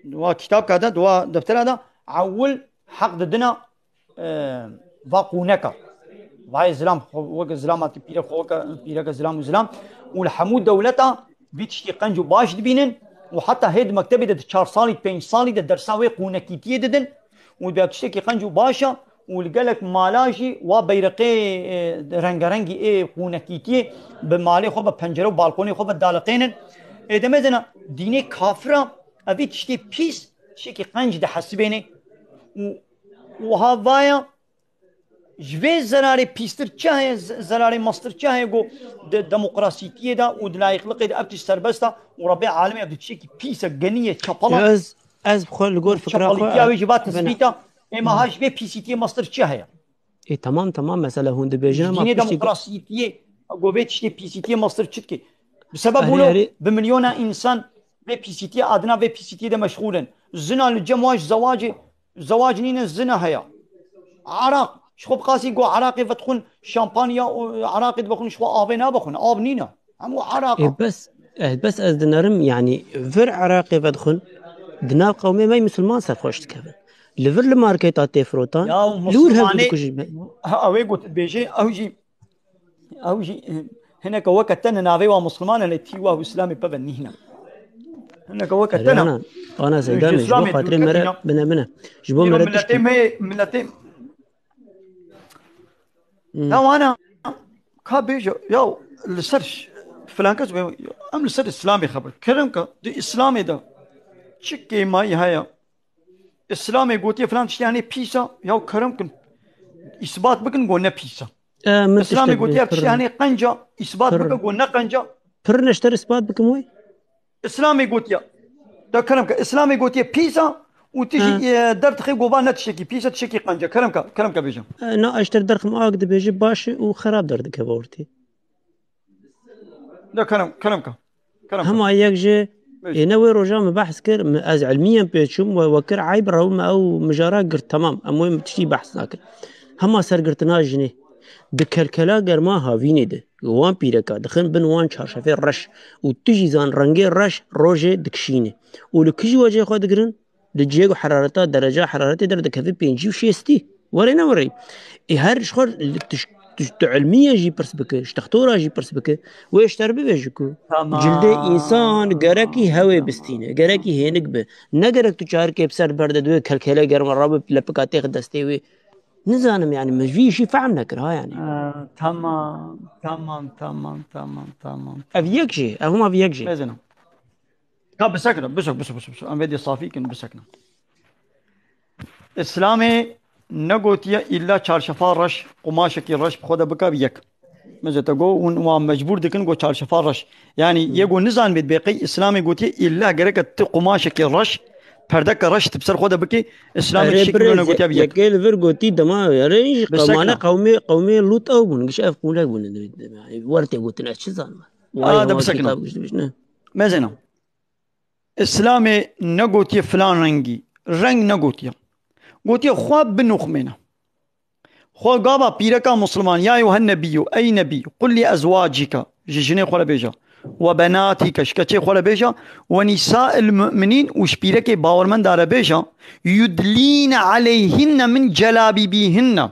دوا كتاب كذا دوا دفتر هذا عول حق ضدنا باقونكا واي زلام وق زلامات بيرك خوك بيرك زلام زلام والحمود دولتها بيتشتي قنجو باش دبينن وحتى هيد مكتبه د 4 سالي 5 سالي د درساوي قونكيتيه ددن وبيكشتي قنجو باشا ولقالك مالاجي وبيرقي رنگرنگي اي قونكيتيه بمالي خو بپنجره وبالكوني خو بدالقين ادمزنا ديني كافره ابي تشتي بيس شيكي قنج ده حسبيني وهذايا جوي زراري بيستر چاهي زراري ماستر چاهي گو ديمقراطيتيه دا ودلايق لقي دا ابتش سربستا وربي عالمي ابي تشيكي بيسا غنيه چپلا از بخول لقول فكره خو يا وجبات تثبيتا اما هاش بي بيسيتي ماستر چاهي اي تمام مساله هون دبيجنا ما ديمقراطيتيه گو بيتشتي بيسيتي ماستر چتكي بسبب ولو بمليون انسان بي بيسيتي ادنا بي بيسيتي ده مشغولن زنا الجمواج زواج نين الزنا هيا عراق شخو بقاسي قو عراقي فتخون شامبانيا عراقي بخون شو آبنا بخون آب نينا همو عراق بس از دنارم يعني فر عراقي فتخون دنا قومي ما مسلمان سرخوشت كفن لفر الماركيتات تفروتان لور هم بكوش اوي قلت بيجي اوجي هناك وقتنا نافي ومسلمان اللي تيوا اسلامي ببني هنا هناك وقتنا انا سيدان جبو خاطري مرة بنا جبو مرة ملتين لا انا كابيجو ياو السرش فلان كز ام السر اسلامي خبر كرمك دي اسلامي ده چكي ماي هيا اسلامي قوتي فلان يعني بيسا ياو كرمك اثبات بكن قلنا بيسا اسلامي قوتي يعني قنجه اثبات بكن قلنا قنجه پر نشتر اثبات بكم وي اسلامي قوتي ده كرمك اسلامي قوتي بيسا وتجي درت خي قوبان تشكي بيسا تشكي قنجه كرمك بيجم نا اشتر درخم اقد بيجي باش وخراب دردك بورتي ده كرمك هم يكجي ينوي رجام بحث كر از علميا بيتشم وكر عيب روما او مجارا قرت تمام المهم تشتي بحث لكن هم سر قرتنا جني دكركلا قرما هافيني ده وان بيركا دخن بن وان شارشفي رش وتجي زان رنگي رش روجي دكشيني ولكجي وجه خو دقرن لجيغو حرارته درجه حرارته در دكفي بينجي وشيستي وري هر شخور علميا جي برسبك اشتختورا جي برسبك ويشتر بيجكو جلد انسان غرقي هوي بستينه غرقي هينك به نغرق تشار كي بسر برد دو كلكله گرم راب لپكاتي دستي وي نزانم يعني مجفي شي فهم نكرها يعني تمام افيك شي هم افيك شي بزنا كاب بسكنا بس ام بدي صافيكن بسكنا اسلامي نقوتيا الا چارشفا رش قماشكي رش بخوده بكا بيك مزه تقو ومجبور دكن قو چارشفا رش يعني يقو نزان بيت بيقي اسلامي قوتي الا غرقت قماشكي رش پردك رشت بسر خود بكي اسلامي الشكل انا قلت ابيك يكيل فيرغوتي دما ريش قمانه قومي لوط او بون شاف قولا بون ورتي قلت انا شزان هذا بسكنا مازنا اسلامي نقوتي فلان رنگ نقوتي قوتي خواب بنخمنا خو قابا بيركا مسلمان يا ايها النبي اي نبي قل لازواجك جيجني خولا بيجا وبناتك شكتشي خولا بيجا ونساء المؤمنين وشبيرك باورمن دار بيجا يدلين عليهن من جلابيبيهن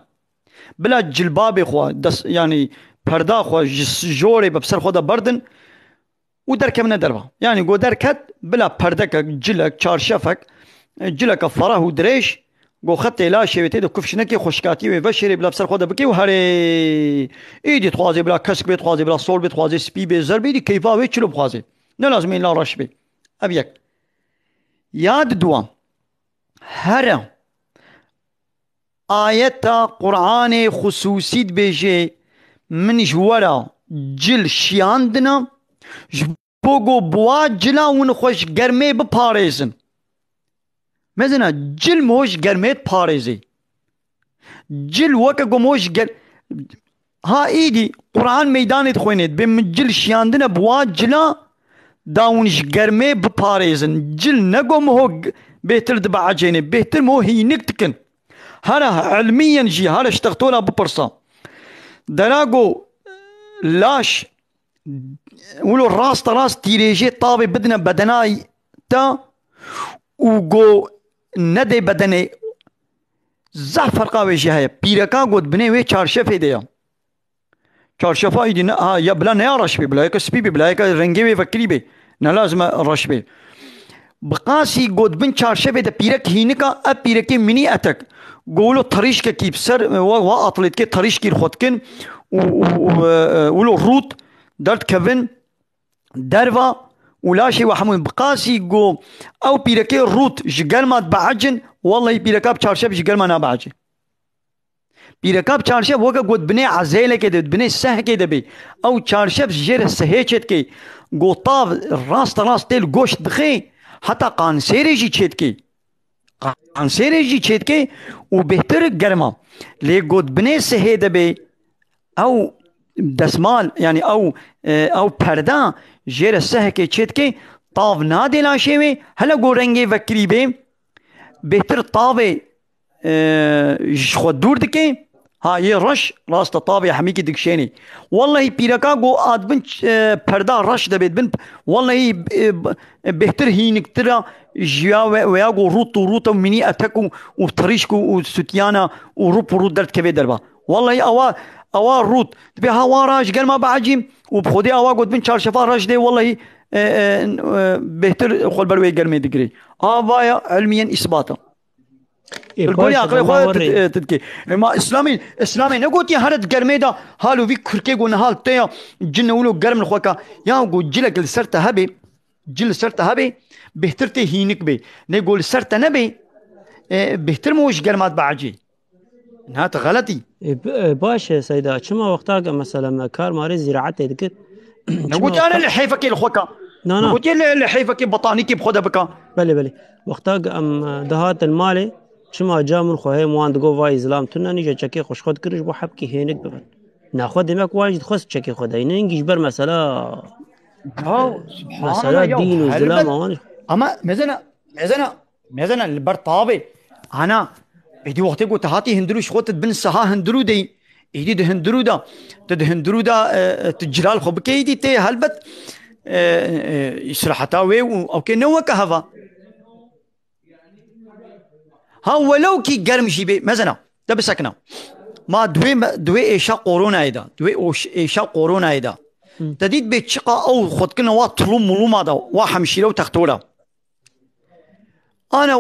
بلا جلباب خو دس يعني پردا خو جوري بسر خدا بردن ودرك من دربا يعني قو دركت بلا پردك جلك چارشفك جلك فراه ودريش قو خطي لا شويتي دو كفشنكي خشكاتي وبشري بلا بسر خدا بكي وهري ايدي تخوازي بلا كسك بي تخوازي بلا صول بي تخوازي سبي بي زربي دي كيفا وي چلو بخوازي نه لازم لا رش بي ابيك ياد دوام هر آية قرآن خصوصي بيجي من جورا جل شياندنا جبوغو بوا جلا ونخوش گرمي بپاريزن مثلا جل موش گرميت پاريزي جل وكا موش ها ايدي قرآن ميداني تخوينيت بمن جل شياندنا بوا جلا داونش گرمي بپاريزن جل نگو مهو بهتر دبا عجيني بهتر مهو هي نكتكن هذا علميا جي هذا اشتغطونا ببرصا دراغو لاش ولو راس تيريجي طابي بدنا بدناي تا وغو ندي بدني زعفر قاوي جهاية بيركا قد بني وي چارشف ديا چارشفا ايدي يا بلا نيا رشبي بلا يكا سبيبي بلا يكا رنگي وي فكري بي نلازم رشبي بقاسي قد بن چارشف دا بيرك هينكا اب بيركي مني اتك قولوا طريش كيف سر واطلت كي طريش كي الخوتكن ولو روت درت كفن درفا ولا شيء وحمون بقاسي جو او بيركي روت جقال ما بعجن والله بيركاب چارشب جقال ما نابعجن بيركاب چارشب وقا قد بني عزيلة كده بني سه كده بي او چارشب جير سهيچت كي جو طاف راس تيل گوشت دخي حتى قانسيري جي چت كي قانسيري جي چت كي وبهتر گرما لي قد بني سهي ده بي او دسمال يعني او پردا جير سه كي چت كي طاف نادي لا شيوي هلا قو رنگي وكري بي بهتر طاوي خود دور دكي ها يه رش راست طاوي حميكي دكشيني والله بيركا قو آد بن پردا رش دبيت بن والله بهتر هينك ترى جيا ويا قو روت مني اتكو وطريشكو وستيانا وروب درت كبي دربا والله اوا روت تبي هوا راش قال ما بعجيم وبخدي اوا قد بن چارشفا راش دي والله بهتر خل بروي قرمي دقري بايا علميا اثباتا الكل يا اخي تدكي ما اسلامي نقول يا هرد قرمي دا حالو في كركي قلنا حال تيا جن ولو قرم الخوكا يا قول جلك السرت هبي جل سرت هبي بهترتي هينك بي نقول سرت نبي بهتر موش قرمات بعجي نهات غلطي باش سيدا شما وقتها مثلا كار ماري زراعتي دكت نقول انا اللي حيفك الخوكا نقول اللي حيفك بطانيكي بخدها بكا بلي وقتها ام دهات المالي شما جامن خوهي موان دقو واي اسلام تنا نيجا چكي خوش خود كرش بو حبكي هينك ببن ناخد دمك واجد خص چكي خود اين نجيش بر مسألة مسألة دين واسلام اوان اما مزنا البرطابي انا ايدي وقتي قلت هاتي هندروش خود بن سها هندرو دي ايدي ده هندرو دا تجلال خو بكي ايدي تي هلبت يسرحتا وي او كي نوك هفا ها ولو كي قرم شي مثلا ده بسكنا ما دوي ايشا قورونا ايدا دوي ايشا قورونا ايدا تديد بيتشقا او خد كنا وا طلوم ملوما دا وا حمشيله وتختولا انا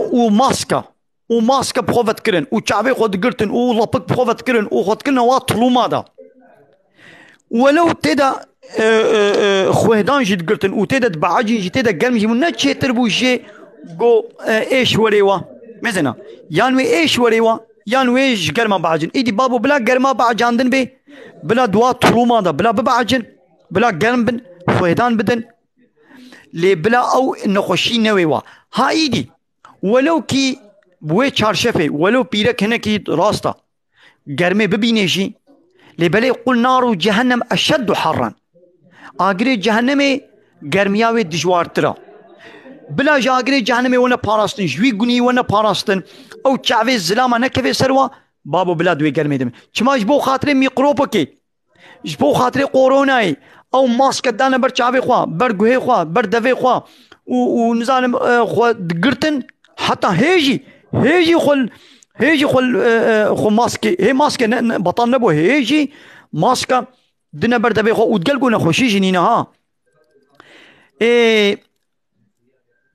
وماسكا بخوفت كرن وشعبي خد قرتن ولبك بخوفت كرن وخد كنا وا طلوما دا ولو تدا خوهدان جد قرتن وتدا بعجي جتدا قرم جي من شي تربو شي جو ايش وريوا مثلا يانوي ايش وريوا يانوي قرما بعجن ايدي بابو بلا قرما بعجاندن بي بلا دوا طلوما دا بلا ببعجن بلا قرم بن خوهدان بدن لي بلا او نخوشي نويوا ها ايدي ولو كي بوي چارشفه ولو بيرك هنا كي راستا گرمه ببینیشی لبلی قل نار جهنم اشد حرا آگری جهنم گرمیاوی دجوارترا بلا جاگری جهنم ونا پاراستن جوی گونی ونا پاراستن او چاوی زلاما نکوی سروا بابو بلا دوی گرمی دم چما جبو خاطر میقروبو کی جبو خاطر قورونای او ماسک دانا بر چاوی خوا بر گوهی خوا بر دوی خوا و نزانم خوا دگرتن حتى هيجي خل ماسكي هي ماسكي بطل نبو هيجي ماسكا دنا برد بي خو ودقلقونا خوشي جنينا ها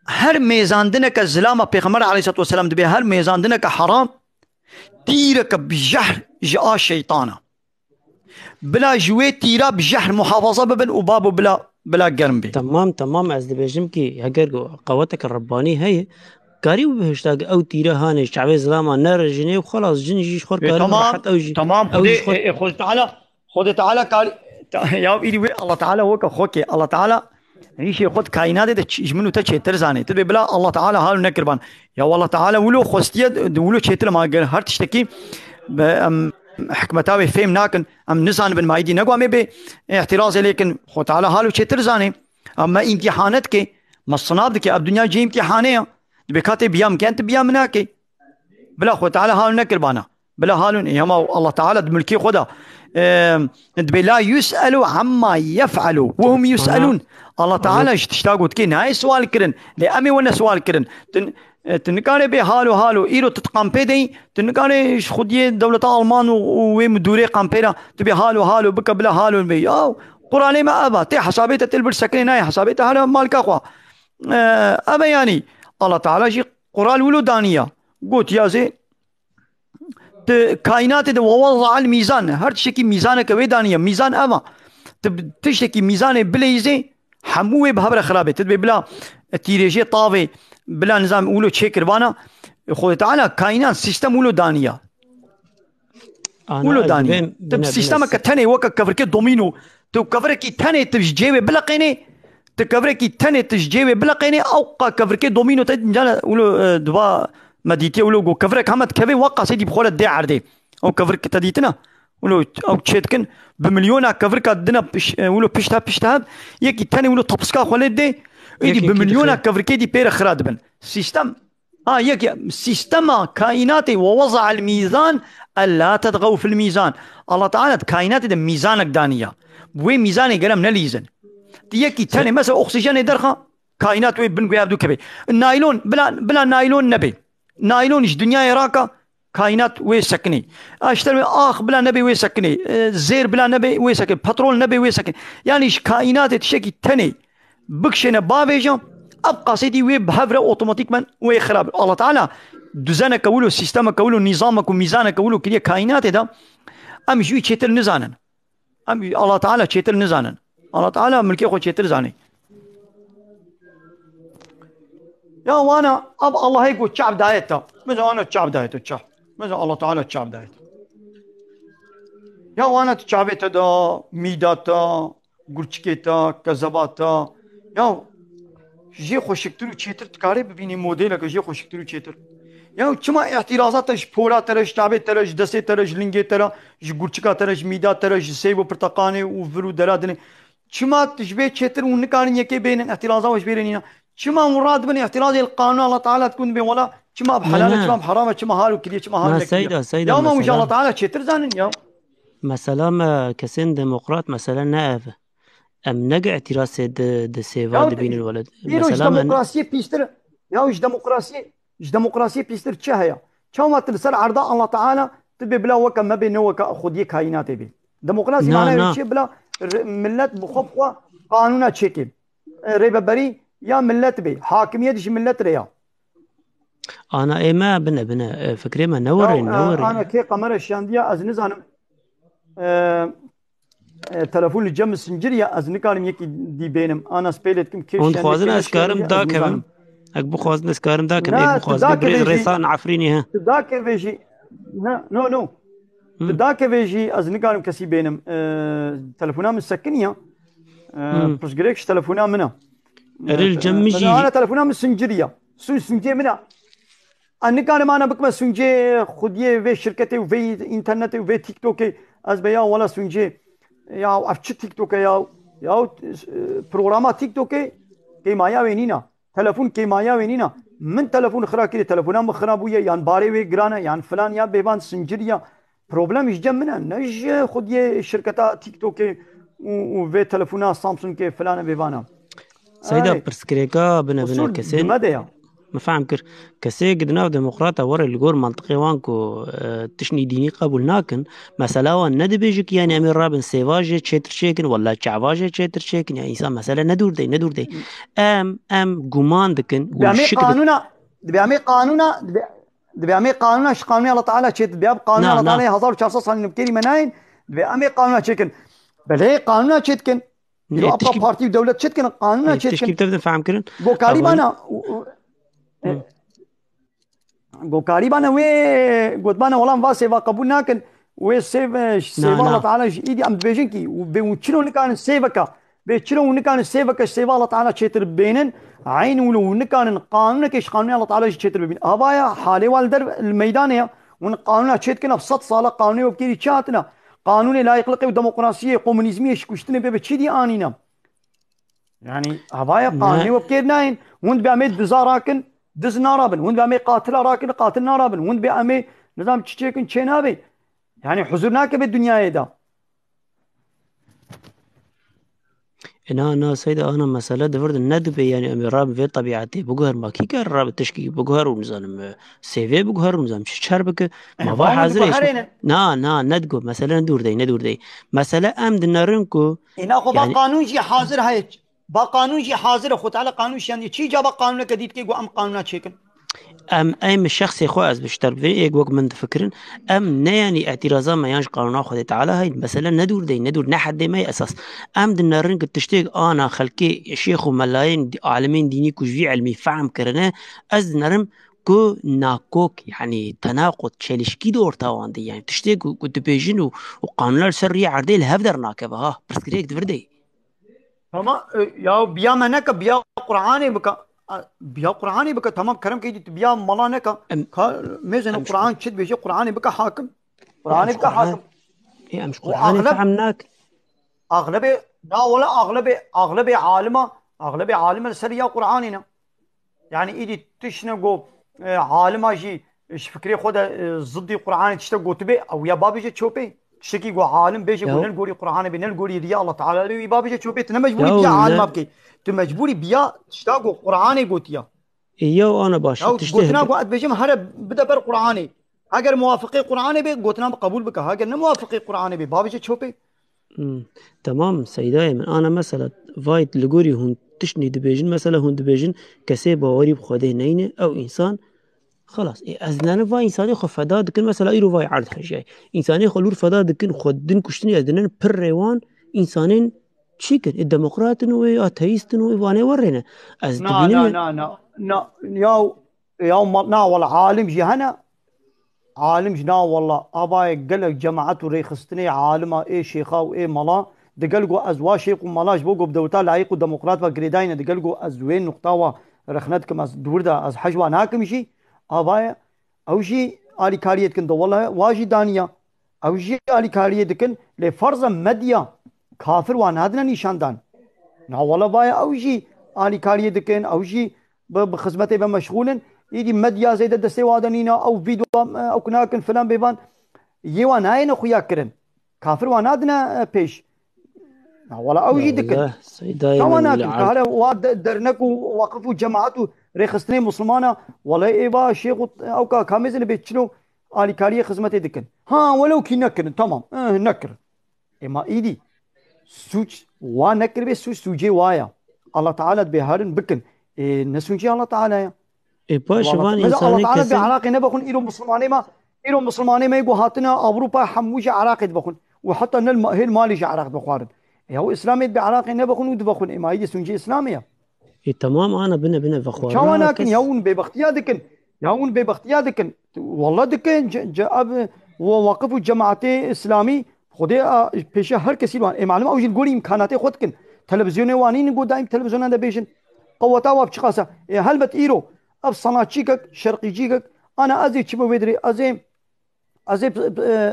هر ميزان دنك الزلامة بيغمر عليه الصلاة والسلام دبي هر ميزان دنك حرام تيرك بجحر جاء شيطانا بلا جوي تيرا بجحر محافظة ببن وبابو بلا قرم بي تمام از دبيجم كي هجر قوتك الرباني هي كاري وبهشتاق او تيرا هاني شعبي زلاما نار جنيه وخلاص جنجيش خور كاري راحت او جي تمام خذ تعالى كاري يا ايدي الله تعالى هو خوكي الله تعالى هيشي خذ كائنات يجمنو تشيتر زاني تبي بلا الله تعالى حال نكربان يا والله تعالى ولو خوستيه ولو تشيتر ما قال هر تشتكي حكمتاوي فهم ناكن ام نزان بن مايدي نقوا مي احتراز لكن خو تعالى حالو تشيتر زاني اما امتحانات كي مصناب كي اب دنيا جي امتحانيه بكاتب بيام كانت بيام ناكي بلا خو تعالى حال نكربانا بلا حال يما الله تعالى ملكي خدا لا يسألوا عما يفعلوا وهم يسألون الله تعالى تشتاقوا تكين هاي سؤال كرن لأمي وانا سؤال كرن تنكاري بي هالو إيرو تتقام بيدي تنكاري خدي دولة ألمان ومدوري قامبيرا تبي هالو بك بلا هالو بي قرآني ما أبا تي حسابيتا تلبر سكرين هاي حسابيتا هالا مالك أخوا أبا يعني الله تعالى جي قرآن ولو دانية قلت يا زي كائنات ووضع الميزان هر شيء ميزانك ويدانية ميزان أما تشتكي ميزان بليزي حموه بهبر خرابه تدبي بلا تيريجي طاوي بلا نظام اولو تشيكر بانا خود تعالى كائنات سيستم اولو دانية اولو دانية تب سيستمك تاني وكا كفركي دومينو تو كفركي تاني تجيوي بلا قيني تكفركي تاني تجيوي بلا قيني او كفركي دومينو تنجانا اولو دبا مديتي اولو جو كفرك همت كفي وقع سيدي بخول الدي عردي او كفرك تديتنا ولو او تشيتكن بمليون كفرك دنا ولو بيشتها يكي تاني ولو طبسكا خولدي ايدي بمليون كفركي دي بير خراد بن سيستم يكي سيستم كائناتي ووضع الميزان الا تطغوا في الميزان الله تعالى كائنات دي ميزانك دانيه بوي ميزاني قلم نليزن يكي تاني مثلا اكسجين درخه كائنات وي بن يبدو كبي النايلون بلا نايلون نبي نايلون ايش دنيا يراكا كائنات وي سكني اشتري اخ بلا نبي وي سكني زير بلا نبي وي سكني بترول نبي وي سكني يعني ايش كائنات تشكي تني بكشنا بافيجا ابقى سيدي وي بهفره اوتوماتيك من وي خراب الله تعالى دزانك ولو سيستمك ولو نظامك وميزانك ولو كلي كائنات ده ام جوي تشتر نزانا ام الله تعالى تشتر نزانا الله تعالى ملكي خو تشتر زاني يا وانا اب الله يقول الشعب دايته مثلا انا الشعب دايته الشعب مثلا الله تعالى الشعب دايته يا وانا الشعبته دا ميداتا قرچكيتا كذباتا يا جي خوشكترو تشيتر تكاري ببيني موديلك جي خوشكترو تشيتر يا كما اعتراضاتش بولا ترش تعبي ترش دسي ترش لينجي ترى جي قرچكا ترش ميدا ترش سيبو برتقاني وفرو درادني كما تشبه تشيتر ونكارن يكي بين اعتراضات وش بيننا كما مراد بني اعتراض القانون الله تعالى تكون بين ولا كما بحلال كما بحرام كما هالو كلي كما هالو سيدا يا ما وش الله تعالى تشيتر زانن يا مثلا كسن ديمقراط مثلا نائب ام نقع اعتراض د سيفاد بين الولد مثلا ديمقراطيه بيستر يا وش ديمقراطيه بيستر تشهيا كما تلسر عرض الله تعالى تبي بلا وك ما بين وك خدي كائنات بي ديمقراطيه معناها شيء بلا ملت بخفقه قانون تشكيل ريبه بري يا ملت بي حاكميه دش ملت ريا انا اي ما بنا فكري ما نوري انا كي قمر الشانديه از نزانم تلفون الجم سنجريا از نكارم يكي دي بينم انا سبيلتكم كيف شان خوازن اسكارم داكم اك بخوازن اسكارم داكم اي بخوازن ريسان عفريني ها داك فيجي نو داك فيجي از نكارم كسي بينم تلفونا مسكنيه بس غريكش تلفونا منها الجم جي انا تلفونا من سنجريا سنجريا منها كان معنا بكما سونجي خديه في شركتي وفي انترنت وفي تيك توك از بيا ولا سونجي يا افش تيك توك يا بروغرامات تيك توك كي مايا وينينا تلفون كي مايا وينينا من تلفون خراكي تلفونا مخرابويه يان باري وي جرانا يان فلان يا بيبان سنجريا بروبلم يجي منا نج خديه شركتا تيك توك وفي تلفونا سامسونج كي فلان بيبانا سيدا برسكريكا بنا اصول كسين دمديا ما فهم كر كسي قدنا ديمقراطة ورا الجور منطقي وانكو تشني ديني قبول ناكن مثلا وان ندي بيجك يعني امير رابن سيفاجي تشيتر شيكن ولا تشعواجي تشيتر شيكن يعني انسان مثلا ندور دي ام جمان دكن بيعمي والشكل قانونا بيعمي قانونا اش قانوني الله تعالى تشيت بياب قانوني نا الله نا تعالى 1400 سال نبكيري مناين بيعمي قانونا تشيكن بل هي قانونا تشيتكن يلو ابقى تشكي بارتي ودولة تشيكن قانونا تشكي تشيكن بتبدا فهم كرن جو اواني كاريبانا جو كاريبانا وي قلت بانا والله ما سيفا قبول ناكن وي نا سيفا الله نا تعالى ايدي ام بيجنكي وبيوتشلو نكان سيفكا بيتشلو نكان سيفكا سيفا الله تعالى تشيتر بينن عين ولو نكان قانون كيش قانون الله تعالى تشيتر بين ابايا حالي والدر الميدان يا ون قانون تشيتكنا بصد صاله قانوني وبكيري تشاتنا قانوني لا يقلقي وديمقراطيه كومونيزميه شكشتني بتشيدي انينا يعني هبايا قانوني نا وبكير ناين وند بيعمل دزاراكن دز نارابن وند بيعمل قاتل راكن قاتل نارابن وند بيعمل نظام تشيكن تشينابي يعني حزرناك بالدنيا دا انا سيدا انا مسألة دفرد الندب يعني امير راب في طبيعتي بقهر ما كي كان راب تشكي بقهر ونزان سيفي بقهر ونزان شهر بك ما با فهم حاضر بكو ايش هرين ندقو مثلا ندور دي مسألة ام دنارنكو هنا خو با يعني قانون جي حاضر هاي با قانون جي حاضر خو تعالى قانون يعني تشي جاب قانون كديد كي ام قانون تشيكن ام الشخص خواز بشتر في ايك وقت من تفكرن ام نياني اعتراضا ما يانش قانون خد تعالى هاي مثلا ندور نحد دي ما اساس ام دنارن كنت تشتيق انا خلكي شيخ وملايين عالمين ديني كجوي علمي فهم كرنا از نرم كو ناكوك يعني تناقض تشيلشكي دور تاوان دي يعني تشتيق كنت بيجن وقانون السرية عردي الهفدر ناكبها بس كريك دفردي تمام يا بيا منك بيا قرآني بك بيا قرآني بك تمام كرم كي بيا ملانك ام ميزن امش القرآن تشد بيجي قرآني بك حاكم يا قرآني امش بك قرآن حاكم يا امش قرآن واغلب فهمناك اغلب لا ولا اغلب عالم السرية قرآننا يعني ايدي تشنقو عالم جي ايش فكري خدا ضدي قرآن تشتقو تبي او يا بابي جي تشوبي تشتكي جو عالم بيجي يا نلقوري قرآن بنلقوري ريا الله تعالى لي بابي جي تشوبي تنا مجبوري بيا عالم يا بكي تمجبوري بيا تشتاقو قرآن قوتيا يا انا باش او قوتنا تشتهق قوات بيجي هرب بدا بر قرآني اگر موافقي قرآن بي قوتنا قبول بك اگر نموافقي قرآن بي بابي جي تشوبي تمام سيداي من انا مثلا فايت لغوري هون تشني دبيجن مثلا هون دبيجن كسي باوري بخوده نينه او انسان خلاص ازنان فا انساني خو فدا دكن مثلا ايرو فاي عرض حجاي انساني خلور فدا دكن خودن كشتني ازنان پر ريوان انسانين تشيكن الديمقراطن و اتيستن و واني ورينا از نا نا دبينين نا نا نا يا نا ولا عالم جهنا عالم جنا والله اباي قال جماعته ريخستني عالمه ايه شيخا وايه ملا دقلقو ازوا شيخ وملاش بوقو بدوتا لايق وديمقراط وغريداين دقلقو ازوين نقطه رخنتكم از دوردا از حجوا ناكم شي اباي او شي الي كاريت كن والله واجي دانيا او شي الي كاريت كن لفرض مديا كافر وانادنا نشاندان نا والله باي او شي الي كاريت كن او شي بخدمته بمشغول يدي مديا زيد دستي وادنينا او فيديو او كناكن فلان بيبان يوان هاين خويا كرن كافر وانادنا بيش ولا او يدكن والله سيداي من شواناكن العرض كهلا واد درنك ووقفوا جماعته ريخستني مسلمانا ولا ايبا شيخ او كاميزن بيتشلو الي كاريه خدمته دكن ها ولو كي نكر تمام نكر اما ايدي سوچ ونكر بي سوجي وايا الله تعالى بهارن بكن نسوجي الله تعالى يا باش فان مثلا الله انساني تعالى كسن بعراقي نبخون إيرو مسلماني ما يقول هاتنا أوروبا حموش عراقي بخون وحتى هي المالي عراق بخوارن هو إسلامي بعراقي نبخون ودبخون إما هي سنجي إسلامية تمام انا بنا شو فخورنا لكن يهون ببختيا دكن يهون ببختيا دكن والله دكن جاب ووقفوا جماعتي إسلامي خدي بيشة هر كسي وان معلومة أوجي الجوري إمكاناتي خد كن تلفزيون واني نقول دايم تلفزيون هذا بيشن قوتا وابشخاصة هل بت إيرو أب صناعتيك شرقي جيك انا ازي تشبه ويدري ازي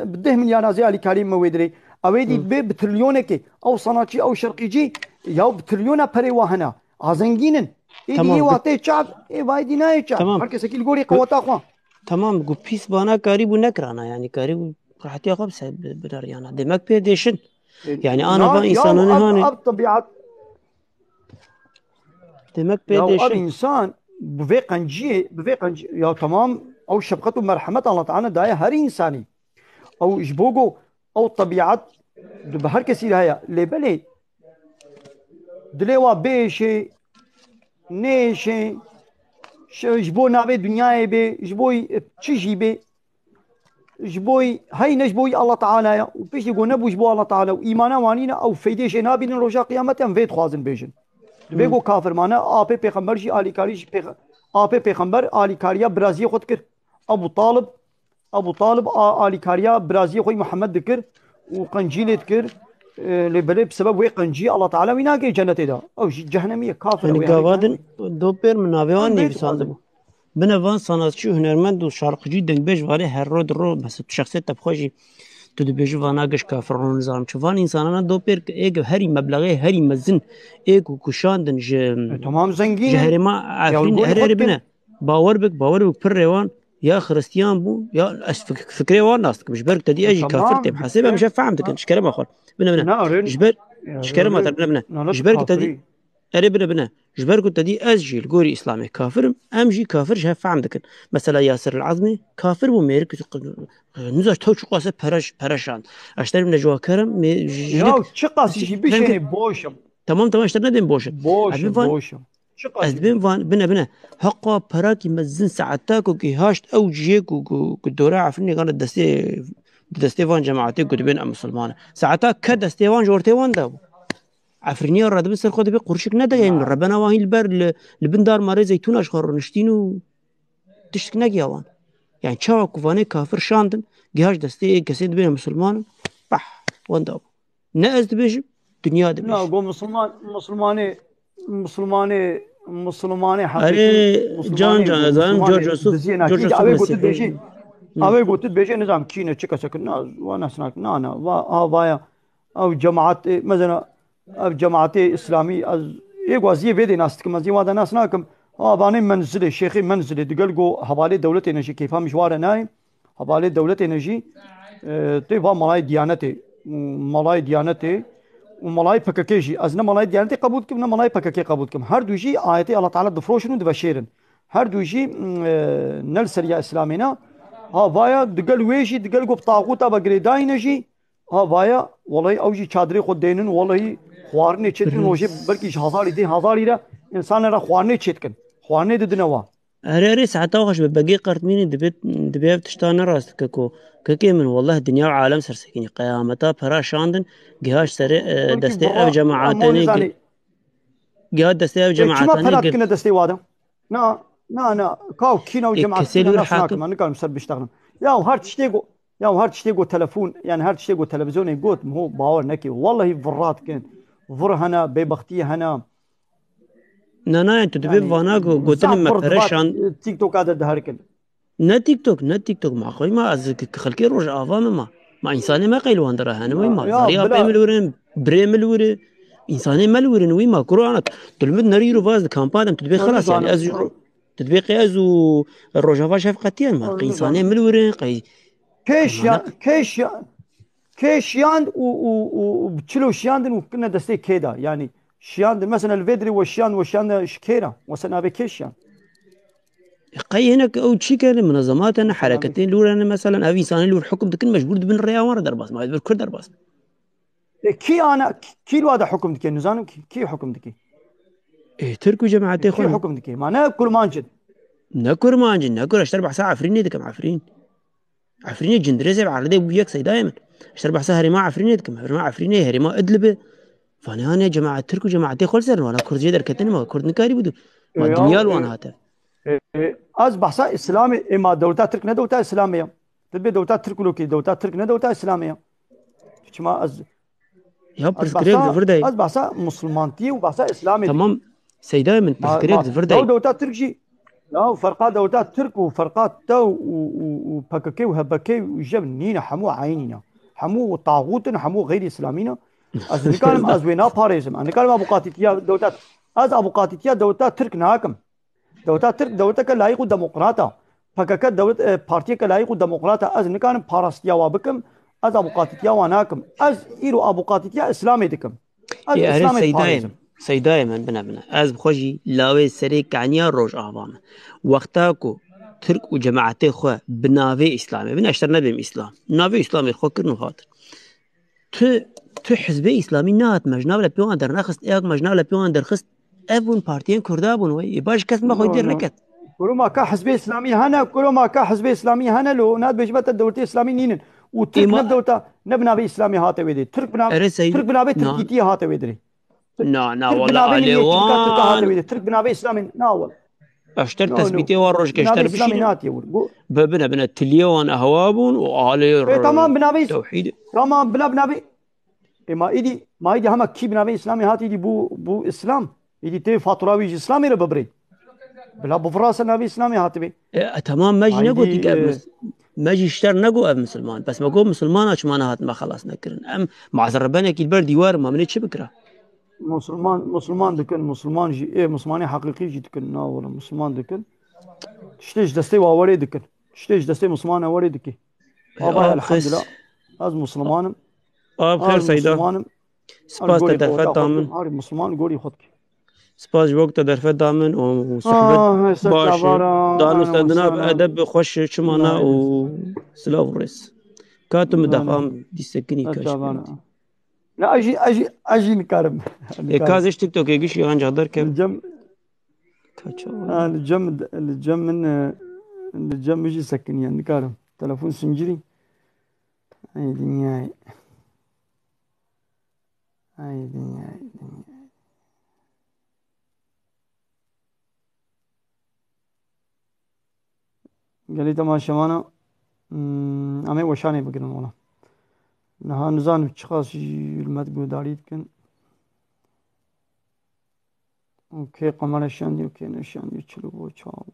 بده مليار ازي علي كريم مويدري اويدي بتريليونك او صناعتي او شرقيجي يا بتريليون بري وهنا ازنجينن ايدي تمام واتي شعب اي وايدي ناي شعب تمام هركس اكيد قولي قوتا اخوان تمام جو بيس بانا قريب نكرانا يعني قريب حتى خبسة بدر يعني دمك بيديشن يعني انا نا فان يا انسان هاني اب طبيعه دمك يا اب بيديشن انسان بفي قنجي يا تمام او شفقته مرحمه الله تعالى داية هر انساني او جبوغو او طبيعه بهر كسي هيا لبلي دليوا بيشي نيشي جبو نابي دنياي بي جبوي تشيجي بي جبوي هاي نجبوي الله تعالى وبيش يقول نبو جبو الله تعالى وإيمانا وانينا أو فيديش نابين رجاء قيامتهم فيت خوازن بيجن بيقو كافر مانا آبي پیغمبر جي آلي كاريش آبي پیغمبر آلي كاريا برازي خود كر أبو طالب آلي كاريا برازي خوي محمد دكر وقنجيل دكر لبلي بسبب وي قنجي الله تعالى ويناقي جنة دا أو جهنمية كافر يعني أو يعني قوادن جهنمي دوبر من هم ناويان فيت نيفيسان خوازن دبو بنا صنعتشي هنرمند وشارقجي دنبيج واري هر رو بس شخصيت تبخوشي تو دبيجو فاناقش كافرون نظام شوفان انسانانا دوبر ايج هري مبلغي هري مزن ايج وكشاندن تمام زنجينن جهرما يا عفرين ولقولي هرير خدكن بنا باور بك بر ريوان يا خريستيان بو يا فكري وان ناستك مش برك تدي اجي كافرتي تمام محاسبها مش بكير فهمتك انت شكرا ما خول بنا نارن جبر شكرا ما رن بنا نالت جبرك تدي كافري اري بنا جبرك تدي ازجي الجوري اسلامي كافر امجي كافر شاف فهمتك مثلا ياسر العظمي كافر بو ميرك نزاش تو شو قاسه برشان اشتري من جوا كرم يا جيلك تشقاس يجي بيشيني بوشم تمام اشتري ندم بوشه بوشم از تشقاس بين فان بنا حقا براكي مزن ساعتك وكي هاشت او جيك وكدورا عفني كانت دستي فان جماعتي كنت بين مسلمان ساعتك كدستي فان جورتي وان دابو عفرني الرد بس خد بي قرشك ندا يعني ما ربنا واهي البر لبن دار ماري زيتون اشخر نشتينو تشتك نجي وان يعني تشاو كوفاني كافر شاندن جهاش دستي كسيد بين مسلمان بح وان دابو ناز دبيش دنيا لا دبيش قوم مسلماني حقيقي اري جان مسلماني جان قوم زانم مسلماني جورج وسوف دزينا جورج كي وسوف اوي قلت مسيحي بيجي اوي قلت بيجي نظام كينا تشكا سكنا وانا سناك نانا وايا او جماعات مثلا او جماعات اسلامي از يغوازي بيدي ناس كما زي وادا ناس ناكم باني منزلي شيخي منزلي دقلقو حوالي دولة انرجي كيفها مشوار ناي حوالي دولة انرجي طيبا ملاي ديانتي وملاي بككيجي ازنا ملاي ديانتي قبول كم ملاي بككي قبول كم هر دوجي آياتي الله تعالى دفروشنو دبشيرن هر دوجي نلسر يا اسلامنا ها بايا دقل ويجي دقل قب طاغوتا بقريداينجي ها بايا والله اوجي چادري خود دينن والله خوارني چتكن وجه بلكي هزاري دا انسان را خوارني چتكن خوارني ددنوا اري ساعات اوغش ببقي قرت ميني دبيت تشتان راس ككو ككي من والله الدنيا وعالم سرسكيني قيامتا برا شاندن جهاش سري بلكي دستي او برا مو جماعتني نزاني جهاد دستي او كما جماعتني فرات كنا دستي وادا نا كاو كينا وجماعة كنا كسيلور ناس حاكم ناكم انا قال مسر بيشتغلن يا هر تشتيقو تلفون يعني هر تشتيقو تلفزيون يقول مو باور نكي والله فرات كان فر هنا ببختي هنا نا انت دبي يعني فانا قلت بزاف ما برد فات برشان تيك توك هذا دهركن نا تيك توك ما خوي ما از خلكي روج افام ما انساني ما قيل واندرا هنا وي ما يا زاريا بلا بيملورن بريملوري انساني ملورن وي ما كرونك تلمد نريرو فاز كامبان تدبي خلاص يعني از نزانم تطبيقي ازو الرجافة شفقتين ما قيساني نزانم ملورين قي كيش مانا كيش كيش ياند وبتشلو شياندن وكنا دستي كيدا يعني شياندن مثلا الفيدري والشيان شكيرا وسنا بكيش يعني قي هناك او تشي كان منظمات انا وسنا حركتين لور انا مثلا ابي انساني لور حكم دكن مجبور بن الرياوان درباس ما يدبر كل درباس كي انا كي الوادا حكم دكي نزانم كي حكم دكي إيه تركو جماعتي كي خون حكم دكي معناه كل مانجد نكر ما انجن نكر اشتر بحسا عفريني دكم عفريني جندريزي بعرضي وياك سي دائما اشتر بحسا هري ما عفريني دكم هري ما عفريني هري ما ادلبه فانا يا جماعه تركو جماعتي خلصر وانا كرد جدر كتن ما كرد نكاري بدو ما الدنيا الوان هاتا از بحثا اسلامي اما دولتا ترك نه دولتا اسلاميه تبي دولتا ترك لوكي دولتا ترك نه دولتا اسلاميه شما يا از برسكريك بحثا زفرداي از بحثا مسلمانتي وبحثا اسلامي دكي تمام سيدا من ما برسكريك ما دو زفرداي دولتا ترك جي لا فرقات دولتات ترك وفرقات تو وبككي وهبكي وجب نينا حمو عينينا حمو طاغوتنا حمو غير اسلامينا از نكلم از وينا باريزم انا نكلم ابو قاتيتيا دولتات از ابو قاتيتيا دولتات ترك ناكم دولتات ترك دولتك لايق ديمقراطا فكك دولت بارتيك لايق ديمقراطا از نكلم باراستيا وابكم از ابو قاتيتيا وناكم از ايرو ابو قاتيتيا اسلامي دكم از يا هرس اسلامي باريزم سيدايم من بنا از بخوجي لاوي سري كعنيا روج آبام وقتاكو ترك وجماعتي خو بناوي إسلامي بنا اشترنا بهم إسلام ناوي إسلامي خو كرنو خاطر تو تو حزبي إسلامي نات مجناب لبيوان در نخست اياك مجناب لبيوان در خست ابون بارتيين كردابون وي باش كس ما خو نو يدير نو ركت كلو ما كا حزب اسلامي هنا كلو ما كا حزب اسلامي هنا لو ناد بجبت الدولة الاسلامي نينن وترك إما نبدوتا نبنا بي اسلامي هاته ويدي ترك بنا أرس ترك سيد بنا بي نا تركيتي هاته ويدري نا ترك والله بنا بي نية تركا تركا هاته عليوان ويدي ترك بنا بي اسلامي ناول اشتر نو نو تثبيتي وروج بنا بي كشتر اسلامي بشين ناتي ور بنا تليون أهوابون وعلي ايه تمام بنا بي توحيد تمام بنا بي إيه ما ايدي هما كي بنا بي اسلامي هاتي دي بو اسلام ايدي تي فاتوراوي اسلامي رببري بلا بفراس النبي اسلامي هاتي بي تمام ماجي ما نقول تيك ايدي ماجي اشتر نقول اب مسلمان بس ما قول مسلمان اش معناها ما خلاص نكرن ام مع ربنا كي البر ديوار ما منيتش بكره مسلمان دكن مسلمان جي ايه مسلماني حقيقي جي دكن نا ولا مسلمان دكن تشتيش دستي واوري دكن تشتيش دستي مسلمان اوري دكي ابا اب الحمد خس لله از مسلمانم اب خير از سيدا مسلمانم از سباس قولي تدرفت قوتا خودكم دامن هاري مسلمان قولي خودك سباس وقت تدرفت دامن وصحبت باش ستعبارا دانو اهلا استدنا وسهلا بأدب خوش شمانا لا اله وسلاف ورس كاتم لا لا دقام دي سكني كاش بيوتي ستعبارا لا اجي نكرم نكرم كازش تيك توك يجيش يغان جهدر كم الجم كاتشاوي الجم يجي سكن يعني نكرم تلفون سنجري اي دنياي اي دنياي قالي تما شمانا امي وشاني بقرن والله نها نزان بتشخاص المدقو داريت كن اوكي قمر الشاندي اوكي نشاندي تشلو بو تشاو